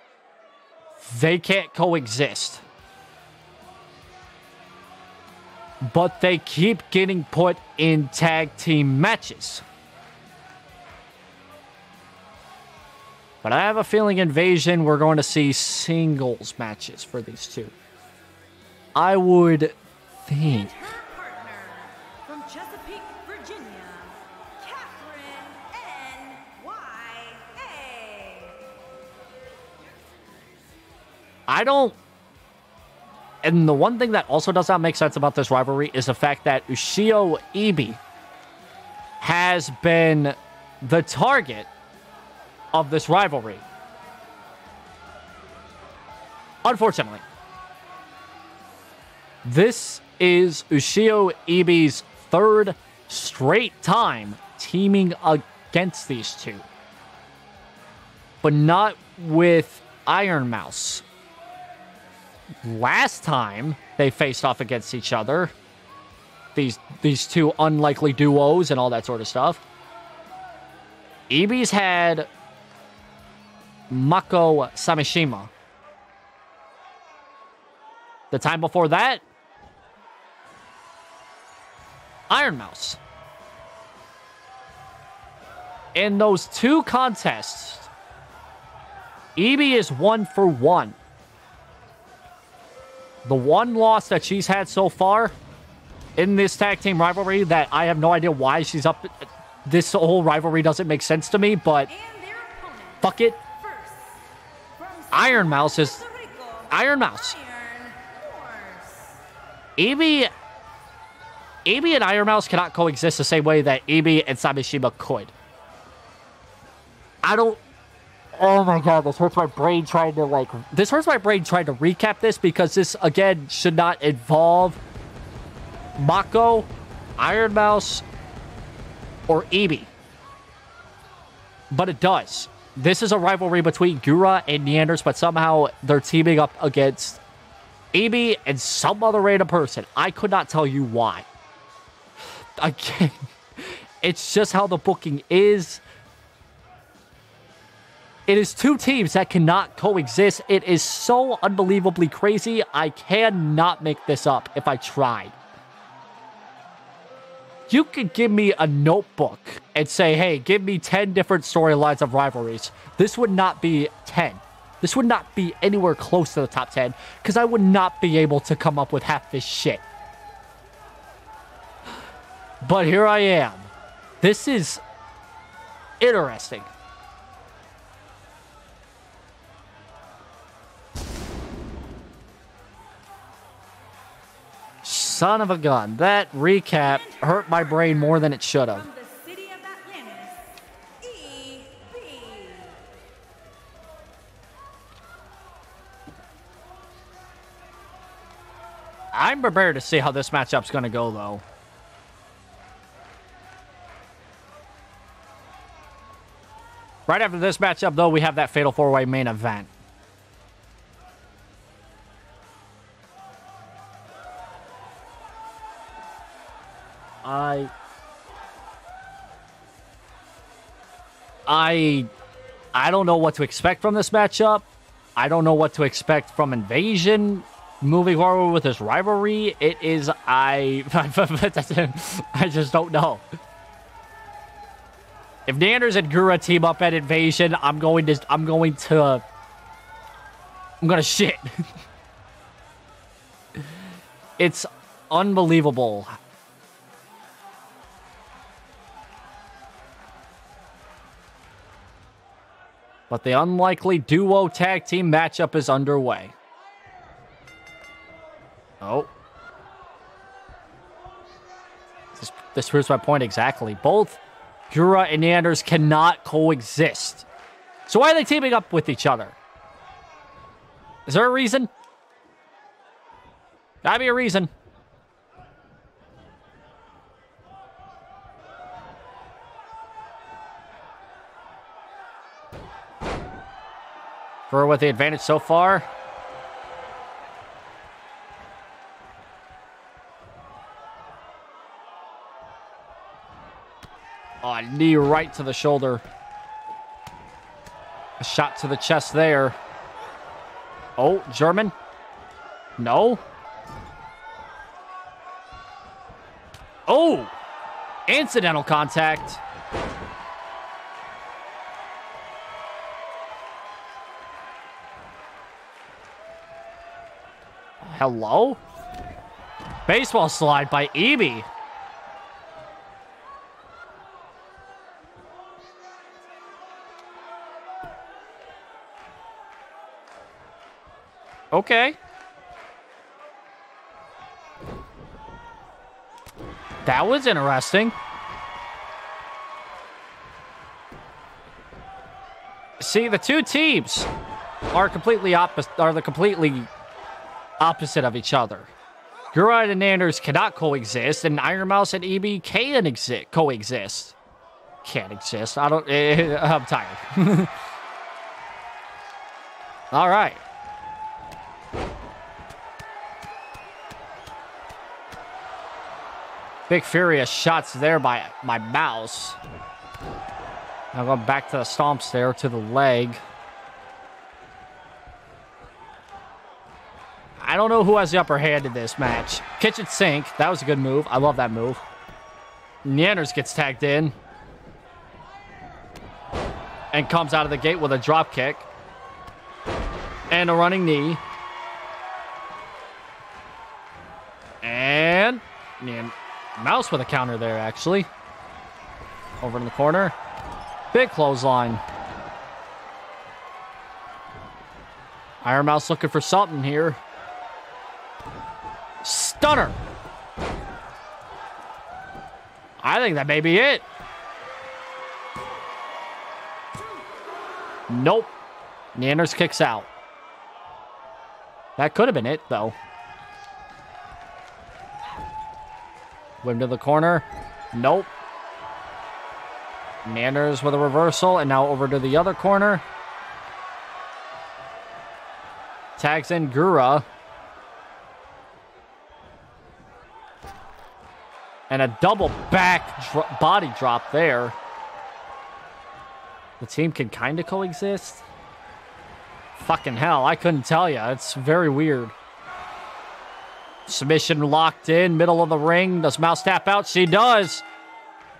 they can't coexist. But they keep getting put in tag team matches. But I have a feeling Invasion, we're going to see singles matches for these two. I would think. And her partner from Chesapeake, Virginia, Catherine N.Y.A. I don't... And the one thing that also does not make sense about this rivalry is the fact that Ushio Ebi has been the target of this rivalry. Unfortunately. This is Ushio Ebi's third straight time teaming against these two. But not with IronMouse. Last time they faced off against each other, these two unlikely duos and all that sort of stuff, Ebi's had Mako Samishima. The time before that, IronMouse. In those two contests, Ebi is 1-for-1. The one loss that she's had so far in this tag team rivalry that I have no idea why she's up. This whole rivalry doesn't make sense to me, but fuck it. IronMouse is IronMouse. Ebi and IronMouse cannot coexist the same way that Ebi and Samishima could. I don't... Oh my god, this hurts my brain trying to, This hurts my brain trying to recap this because this, again, should not involve Mako, IronMouse, or Ebi. But it does. This is a rivalry between Gura and Nyanners, but somehow they're teaming up against Ebi and some other random person. I could not tell you why. Again, it's just how the booking is. It is two teams that cannot coexist. It is so unbelievably crazy. I cannot make this up if I tried. You could give me a notebook and say, hey, give me 10 different storylines of rivalries. This would not be 10. This would not be anywhere close to the top 10 because I would not be able to come up with half this shit. But here I am. This is interesting. Son of a gun. That recap hurt my brain more than it should have. From the city of Atlantis, EB. I'm prepared to see how this matchup's going to go, though. Right after this matchup, though, we have that Fatal 4-Way main event. I don't know what to expect from this matchup. I don't know what to expect from Invasion moving forward with this rivalry. It is, I just don't know. If Nyanners and Gura team up at Invasion, I'm gonna shit. It's unbelievable. But the unlikely duo tag team matchup is underway. Oh. This proves my point exactly. Both Gura and Nyanners cannot coexist. So why are they teaming up with each other? Is there a reason? Gotta be a reason. Gura with the advantage so far. Oh, knee right to the shoulder. A shot to the chest there. Oh, German. No. Oh, incidental contact. Hello? Baseball slide by Ebi. Okay. That was interesting. See, the two teams are completely opposite. Are the completely opposite of each other. Gura and Nyanners cannot coexist, and IronMouse and Ebi can coexist. Can't exist. I don't. I'm tired. All right. Big furious shots there by my mouse. Now going back to the stomps there to the leg. I don't know who has the upper hand in this match. Kitchen sink. That was a good move. I love that move. Nyanners gets tagged in. And comes out of the gate with a drop kick. And a running knee. And Mouse with a counter there, actually. Over in the corner. Big clothesline. IronMouse looking for something here. Stunner. I think that may be it. Nope. Nyanners kicks out. That could have been it, though. Whip to the corner. Nope. Nyanners with a reversal, and now over to the other corner. Tags in Gura. And a double back body drop there. The team can kind of coexist. Fucking hell, I couldn't tell you. It's very weird. Submission locked in, middle of the ring. Does Mouse tap out? She does.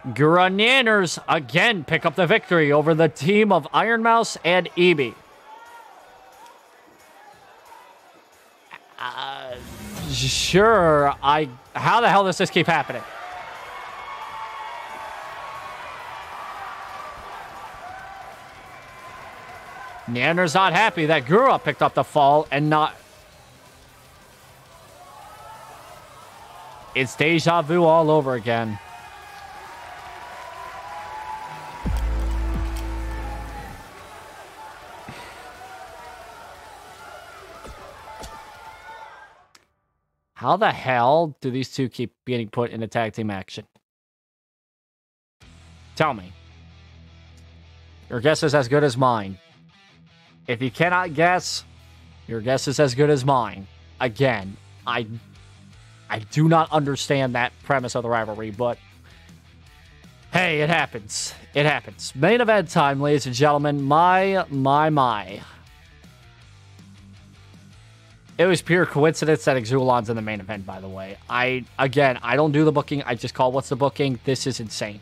Gura and Nyanners again pick up the victory over the team of IronMouse and Ebi. Sure, how the hell does this keep happening? Nyanners not happy that Gura picked up the fall and not... It's deja vu all over again. How the hell do these two keep getting put in a tag team action? Tell me. Your guess is as good as mine. If you cannot guess, your guess is as good as mine. Again, I do not understand that premise of the rivalry, but hey, it happens. It happens. Main event time, ladies and gentlemen. My. It was pure coincidence that Xiulan's in the main event, by the way. I don't do the booking. I just call what's the booking. This is insane.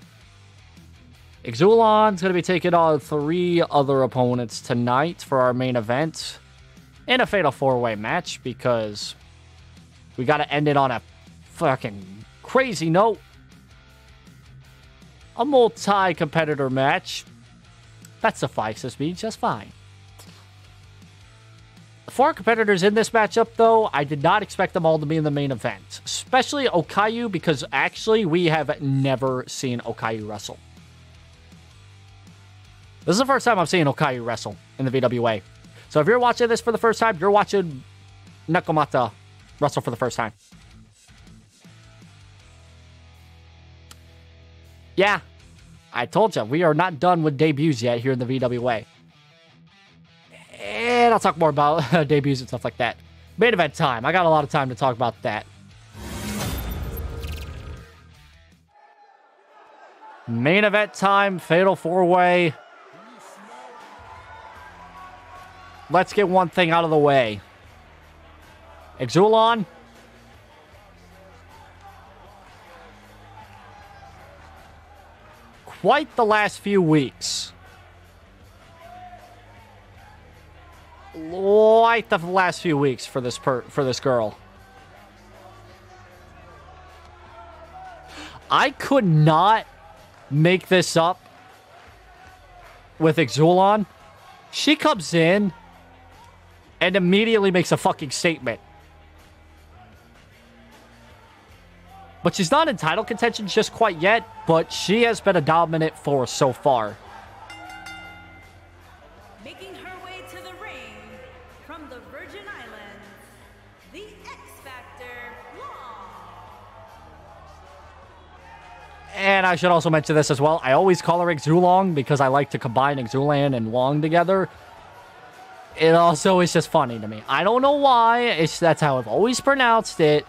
Xiulan's going to be taking on 3 other opponents tonight for our main event in a fatal 4-way match because we got to end it on a fucking crazy note. A multi-competitor match. That suffices me just fine. 4 competitors in this matchup, though, I did not expect them all to be in the main event. Especially Okayu, because actually we have never seen Okayu wrestle. This is the first time I'm seeing Okayu wrestle in the VWA. So if you're watching this for the first time, you're watching Nekomata wrestle for the first time. Yeah, I told you, we are not done with debuts yet here in the VWA. And I'll talk more about debuts and stuff like that. Main event time. I got a lot of time to talk about that. Main event time, fatal 4-way. Let's get one thing out of the way. Xiulan. Quite the last few weeks. Quite the last few weeks for this girl. I could not make this up with Xiulan. She comes in and immediately makes a fucking statement. But she's not in title contention just quite yet, but she has been a dominant force so far. Making her way to the ring from the Virgin Islands, the X-Factor Long. And I should also mention this as well. I always call her Xiulan because I like to combine Xiulan and Long together. It also is just funny to me. I don't know why. That's how I've always pronounced it.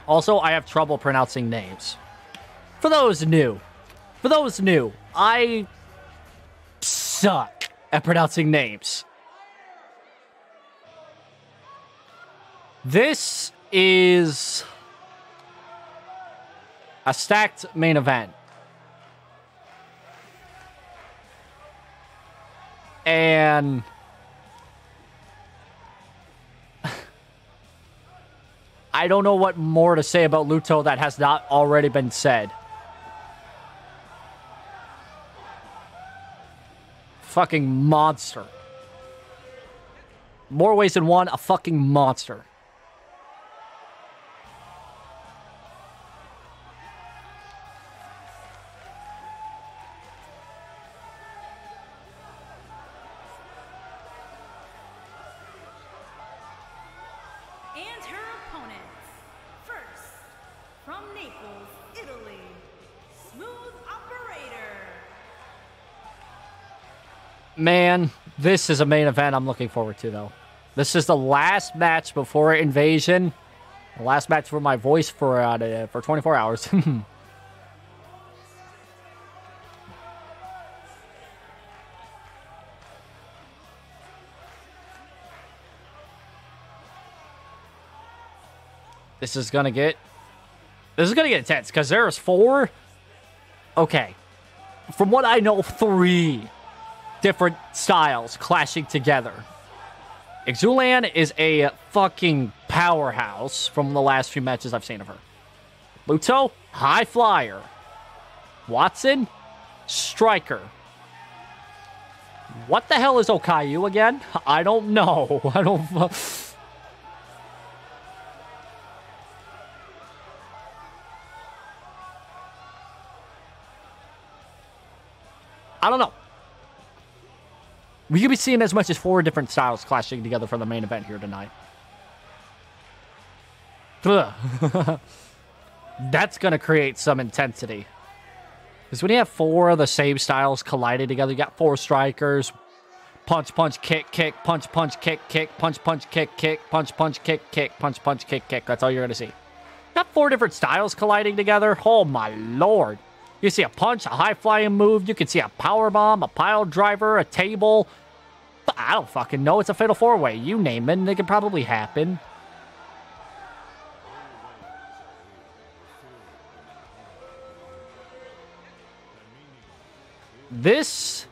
Also, I have trouble pronouncing names. For those new, I suck at pronouncing names. This is a stacked main event. And I don't know what more to say about Luto that has not already been said. Fucking monster. More ways than one, a fucking monster. And her opponents. First, from Naples, Italy, Smooth Operator. Man, this is a main event I'm looking forward to, though. This is the last match before Invasion. The last match for my voice for 24 hours. This is gonna get intense because there's 4. Okay, from what I know, 3 different styles clashing together. Xiulan is a fucking powerhouse from the last few matches I've seen of her. Luto, high flyer. Watson, striker. What the hell is Okayu again? I don't know. I don't know. We could be seeing as much as 4 different styles clashing together for the main event here tonight. That's going to create some intensity. Because when you have 4 of the same styles colliding together, you got 4 strikers. Punch, punch, kick, kick, punch, punch, kick, kick, punch, punch, kick, kick, punch, punch, kick, kick, punch, punch, kick, kick. That's all you're going to see. You got 4 different styles colliding together. Oh, my lord. You see a punch, a high-flying move. You can see a power bomb, a pile driver, a table. I don't fucking know. It's a fatal 4-way. You name it, and it could probably happen. This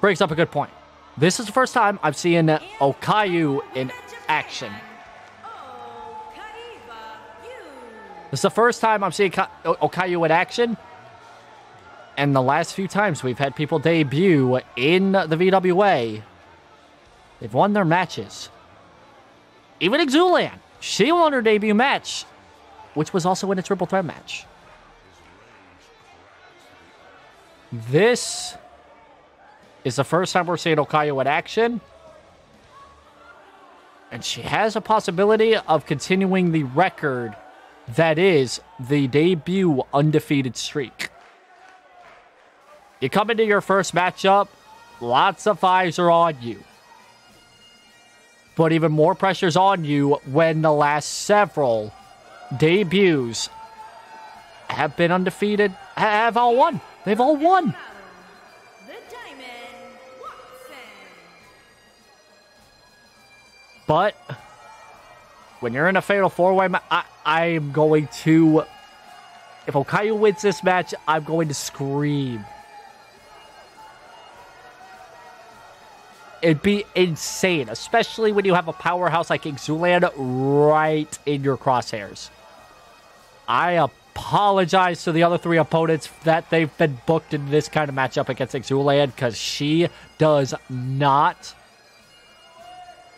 brings up a good point. This is the first time I've seen Okayu in action. This is the first time I'm seeing Okayu in action. And the last few times we've had people debut in the VWA, they've won their matches. Even Xiulan, she won her debut match, which was also in a triple threat match. This is the first time we're seeing Okayu in action. And she has a possibility of continuing the record that is the debut undefeated streak. You come into your first matchup, lots of 5s are on you. But even more pressure's on you when the last several debuts have been undefeated, have all won. They've all won. The Diamond Watson. But when you're in a fatal four-way, I'm going to... If Okayu wins this match, I'm going to scream. It'd be insane, especially when you have a powerhouse like Xiulan right in your crosshairs. I apologize to the other three opponents that they've been booked in this kind of matchup against Xiulan, because she does not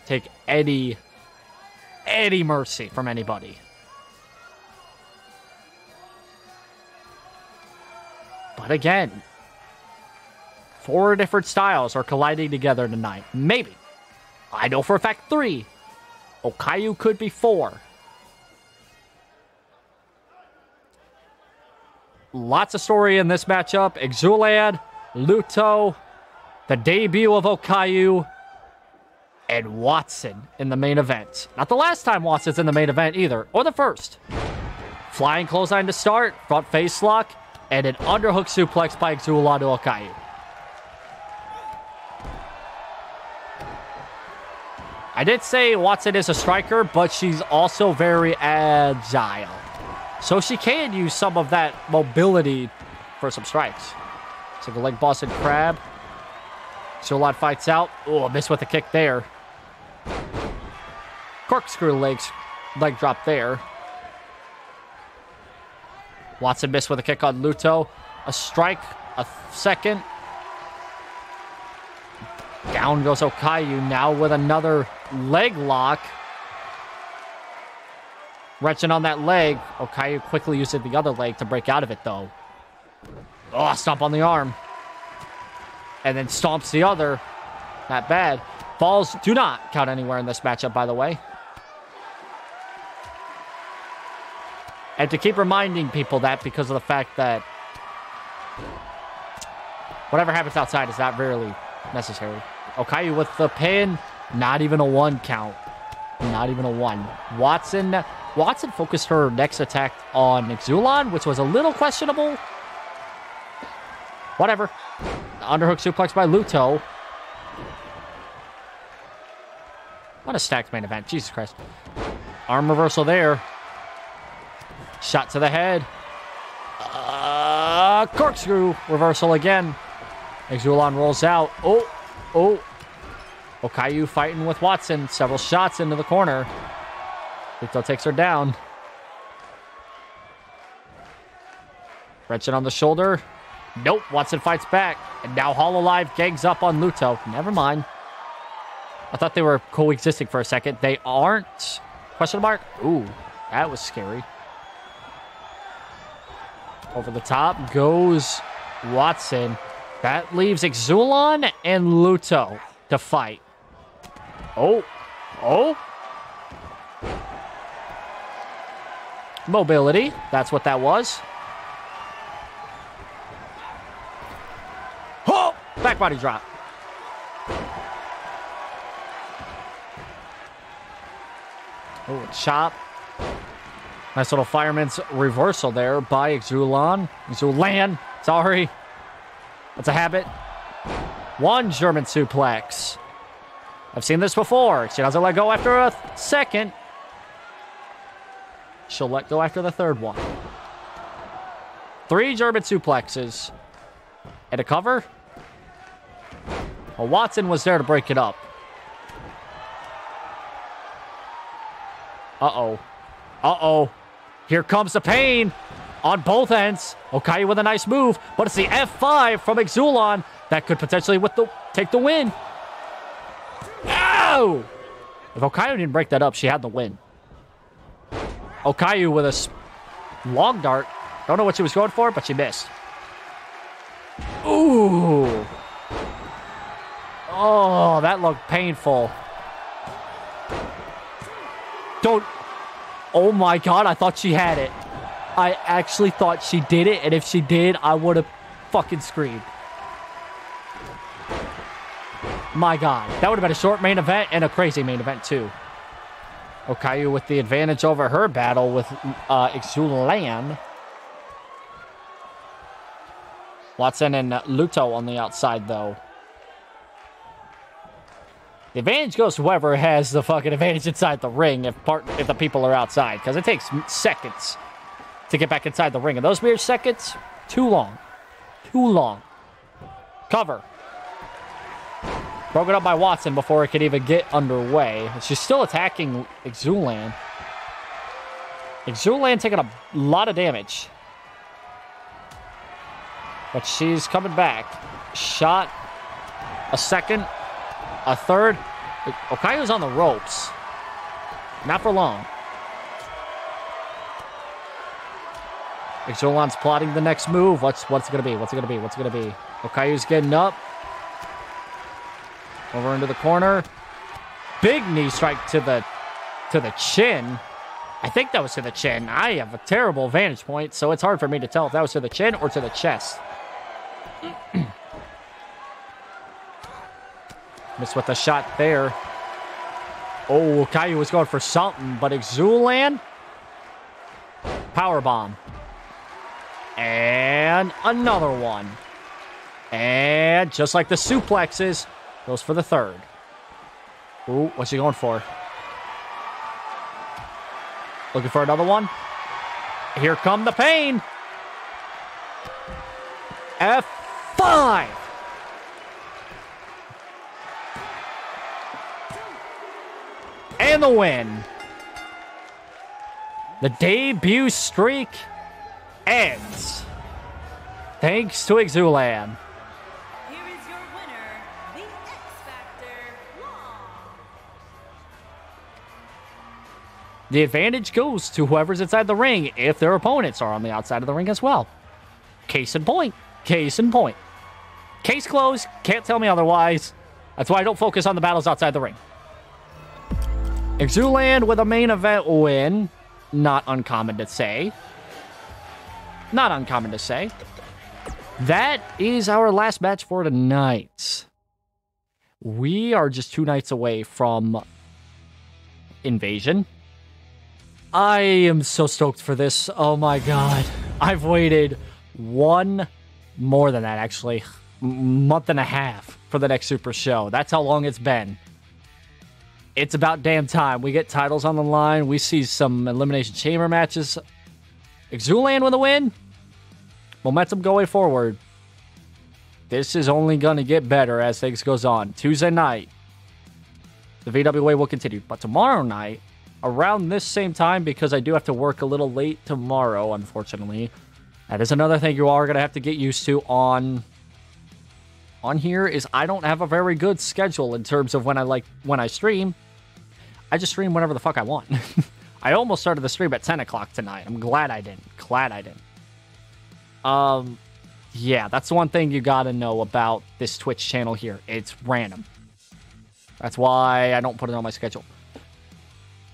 take any mercy from anybody. But again, 4 different styles are colliding together tonight. Maybe. I know for a fact 3. Okayu could be 4. Lots of story in this matchup. Xiulan, Luto, the debut of Okayu, and Watson in the main event. Not the last time Watson's in the main event either, or the first. Flying clothesline to start, front face lock, and an underhook suplex by Xiulan to Okayu. I did say Watson is a striker, but she's also very agile. So she can use some of that mobility for some strikes. Single leg Boston Crab. Xiulan fights out. Oh, miss with a kick there. Corkscrew leg drop there. Watson missed with a kick on Luto. A strike, a second. Down goes Okayu now with another leg lock. Wrenching on that leg. Okayu quickly using the other leg to break out of it, though. Oh, stomp on the arm. And then stomps the other. Not bad. Falls do not count anywhere in this matchup, by the way. And to keep reminding people that, because of the fact that whatever happens outside is not really necessary. Okayu with the pin. Not even a 1 count. Not even a 1. Watson focused her next attack on Xiulan, which was a little questionable. Whatever. Underhook suplex by Luto. What a stacked main event. Jesus Christ. Arm reversal there. Shot to the head. Corkscrew reversal again. Xiulan rolls out. Oh. Okayu fighting with Watson. Several shots into the corner. Luto takes her down. Wrenching on the shoulder. Nope. Watson fights back. And now Hololive gangs up on Luto. Never mind. I thought they were coexisting for a second. They aren't. Question mark? Ooh, that was scary. Over the top goes Watson. That leaves Xiulan and Luto to fight. Oh. Mobility. That's what that was. Oh! Back body drop. Oh, chop. Nice little fireman's reversal there by Xiulan. Sorry. That's a habit. 1 German suplex. I've seen this before. She doesn't let go after a second. She'll let go after the third one. 3 German suplexes. And a cover. Well, Watson was there to break it up. Uh-oh. Here comes the pain on both ends. Okayu with a nice move, but it's the F5 from Xiulan that could potentially take the win. Ow! If Okayu didn't break that up, she had the win. Okayu with a long dart. Don't know what she was going for, but she missed. Ooh. Oh, that looked painful. Oh my god, I thought she had it. I actually thought she did it, and if she did, I would have fucking screamed. My god. That would have been a short main event and a crazy main event, too. Okayu with the advantage over her battle with Xiulan. Watson and Luto on the outside, though. The advantage goes to whoever has the fucking advantage inside the ring if the people are outside, because it takes seconds to get back inside the ring. And those mere seconds, too long. Too long. Cover. Broken up by Watson before it could even get underway. She's still attacking Xiulan. Xiulan taking a lot of damage. But she's coming back. Shot. A second. A third. Okayu's on the ropes. Not for long. Xiulan's plotting the next move. What's it gonna be? What's it gonna be? What's it gonna be? Okayu's getting up. Over into the corner. Big knee strike to the chin. I think that was to the chin. I have a terrible vantage point, so it's hard for me to tell if that was to the chin or to the chest. Missed with a shot there. Oh, Okayu was going for something, but Xiulan. Powerbomb. And another one. And just like the suplexes, goes for the third. Ooh, what's he going for? Looking for another one. Here come the pain. F5. And the win. The debut streak ends. Thanks to Xiulan. Here is your winner, the X Factor Long. The advantage goes to whoever's inside the ring if their opponents are on the outside of the ring as well. Case in point. Case in point. Case closed. Can't tell me otherwise. That's why I don't focus on the battles outside the ring. Xiulan with a main event win. Not uncommon to say. Not uncommon to say. That is our last match for tonight. We are just 2 nights away from Invasion. I am so stoked for this. Oh my god. I've waited more than that, actually. Month and a half for the next Super Show. That's how long it's been. It's about damn time. We get titles on the line. We see some Elimination Chamber matches. Xiulan with a win. Momentum going forward. This is only going to get better as things goes on. Tuesday night, the VWA will continue. But tomorrow night, around this same time, because I do have to work a little late tomorrow, unfortunately. That is another thing you are going to have to get used to on here is I don't have a very good schedule in terms of when I stream. I just stream whenever the fuck I want. I almost started the stream at 10 o'clock tonight. I'm glad I didn't. Yeah, that's the one thing you gotta know about this Twitch channel here. It's random. That's why I don't put it on my schedule.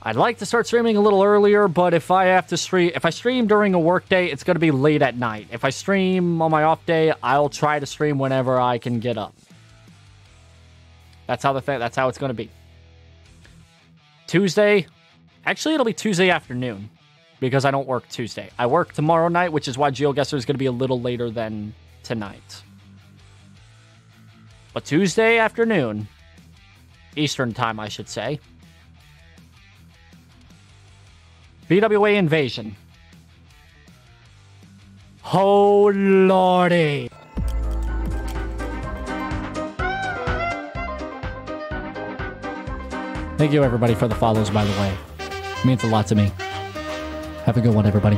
I'd like to start streaming a little earlier, but if I stream during a work day, it's gonna be late at night. If I stream on my off day, I'll try to stream whenever I can get up. That's how it's gonna be. Tuesday, actually it'll be Tuesday afternoon because I don't work Tuesday. I work tomorrow night, which is why GeoGuessr is gonna be a little later than tonight. But Tuesday afternoon, Eastern time, I should say. VWA Invasion. Oh, lordy. Thank you, everybody, for the follows, by the way. It means a lot to me. Have a good one, everybody.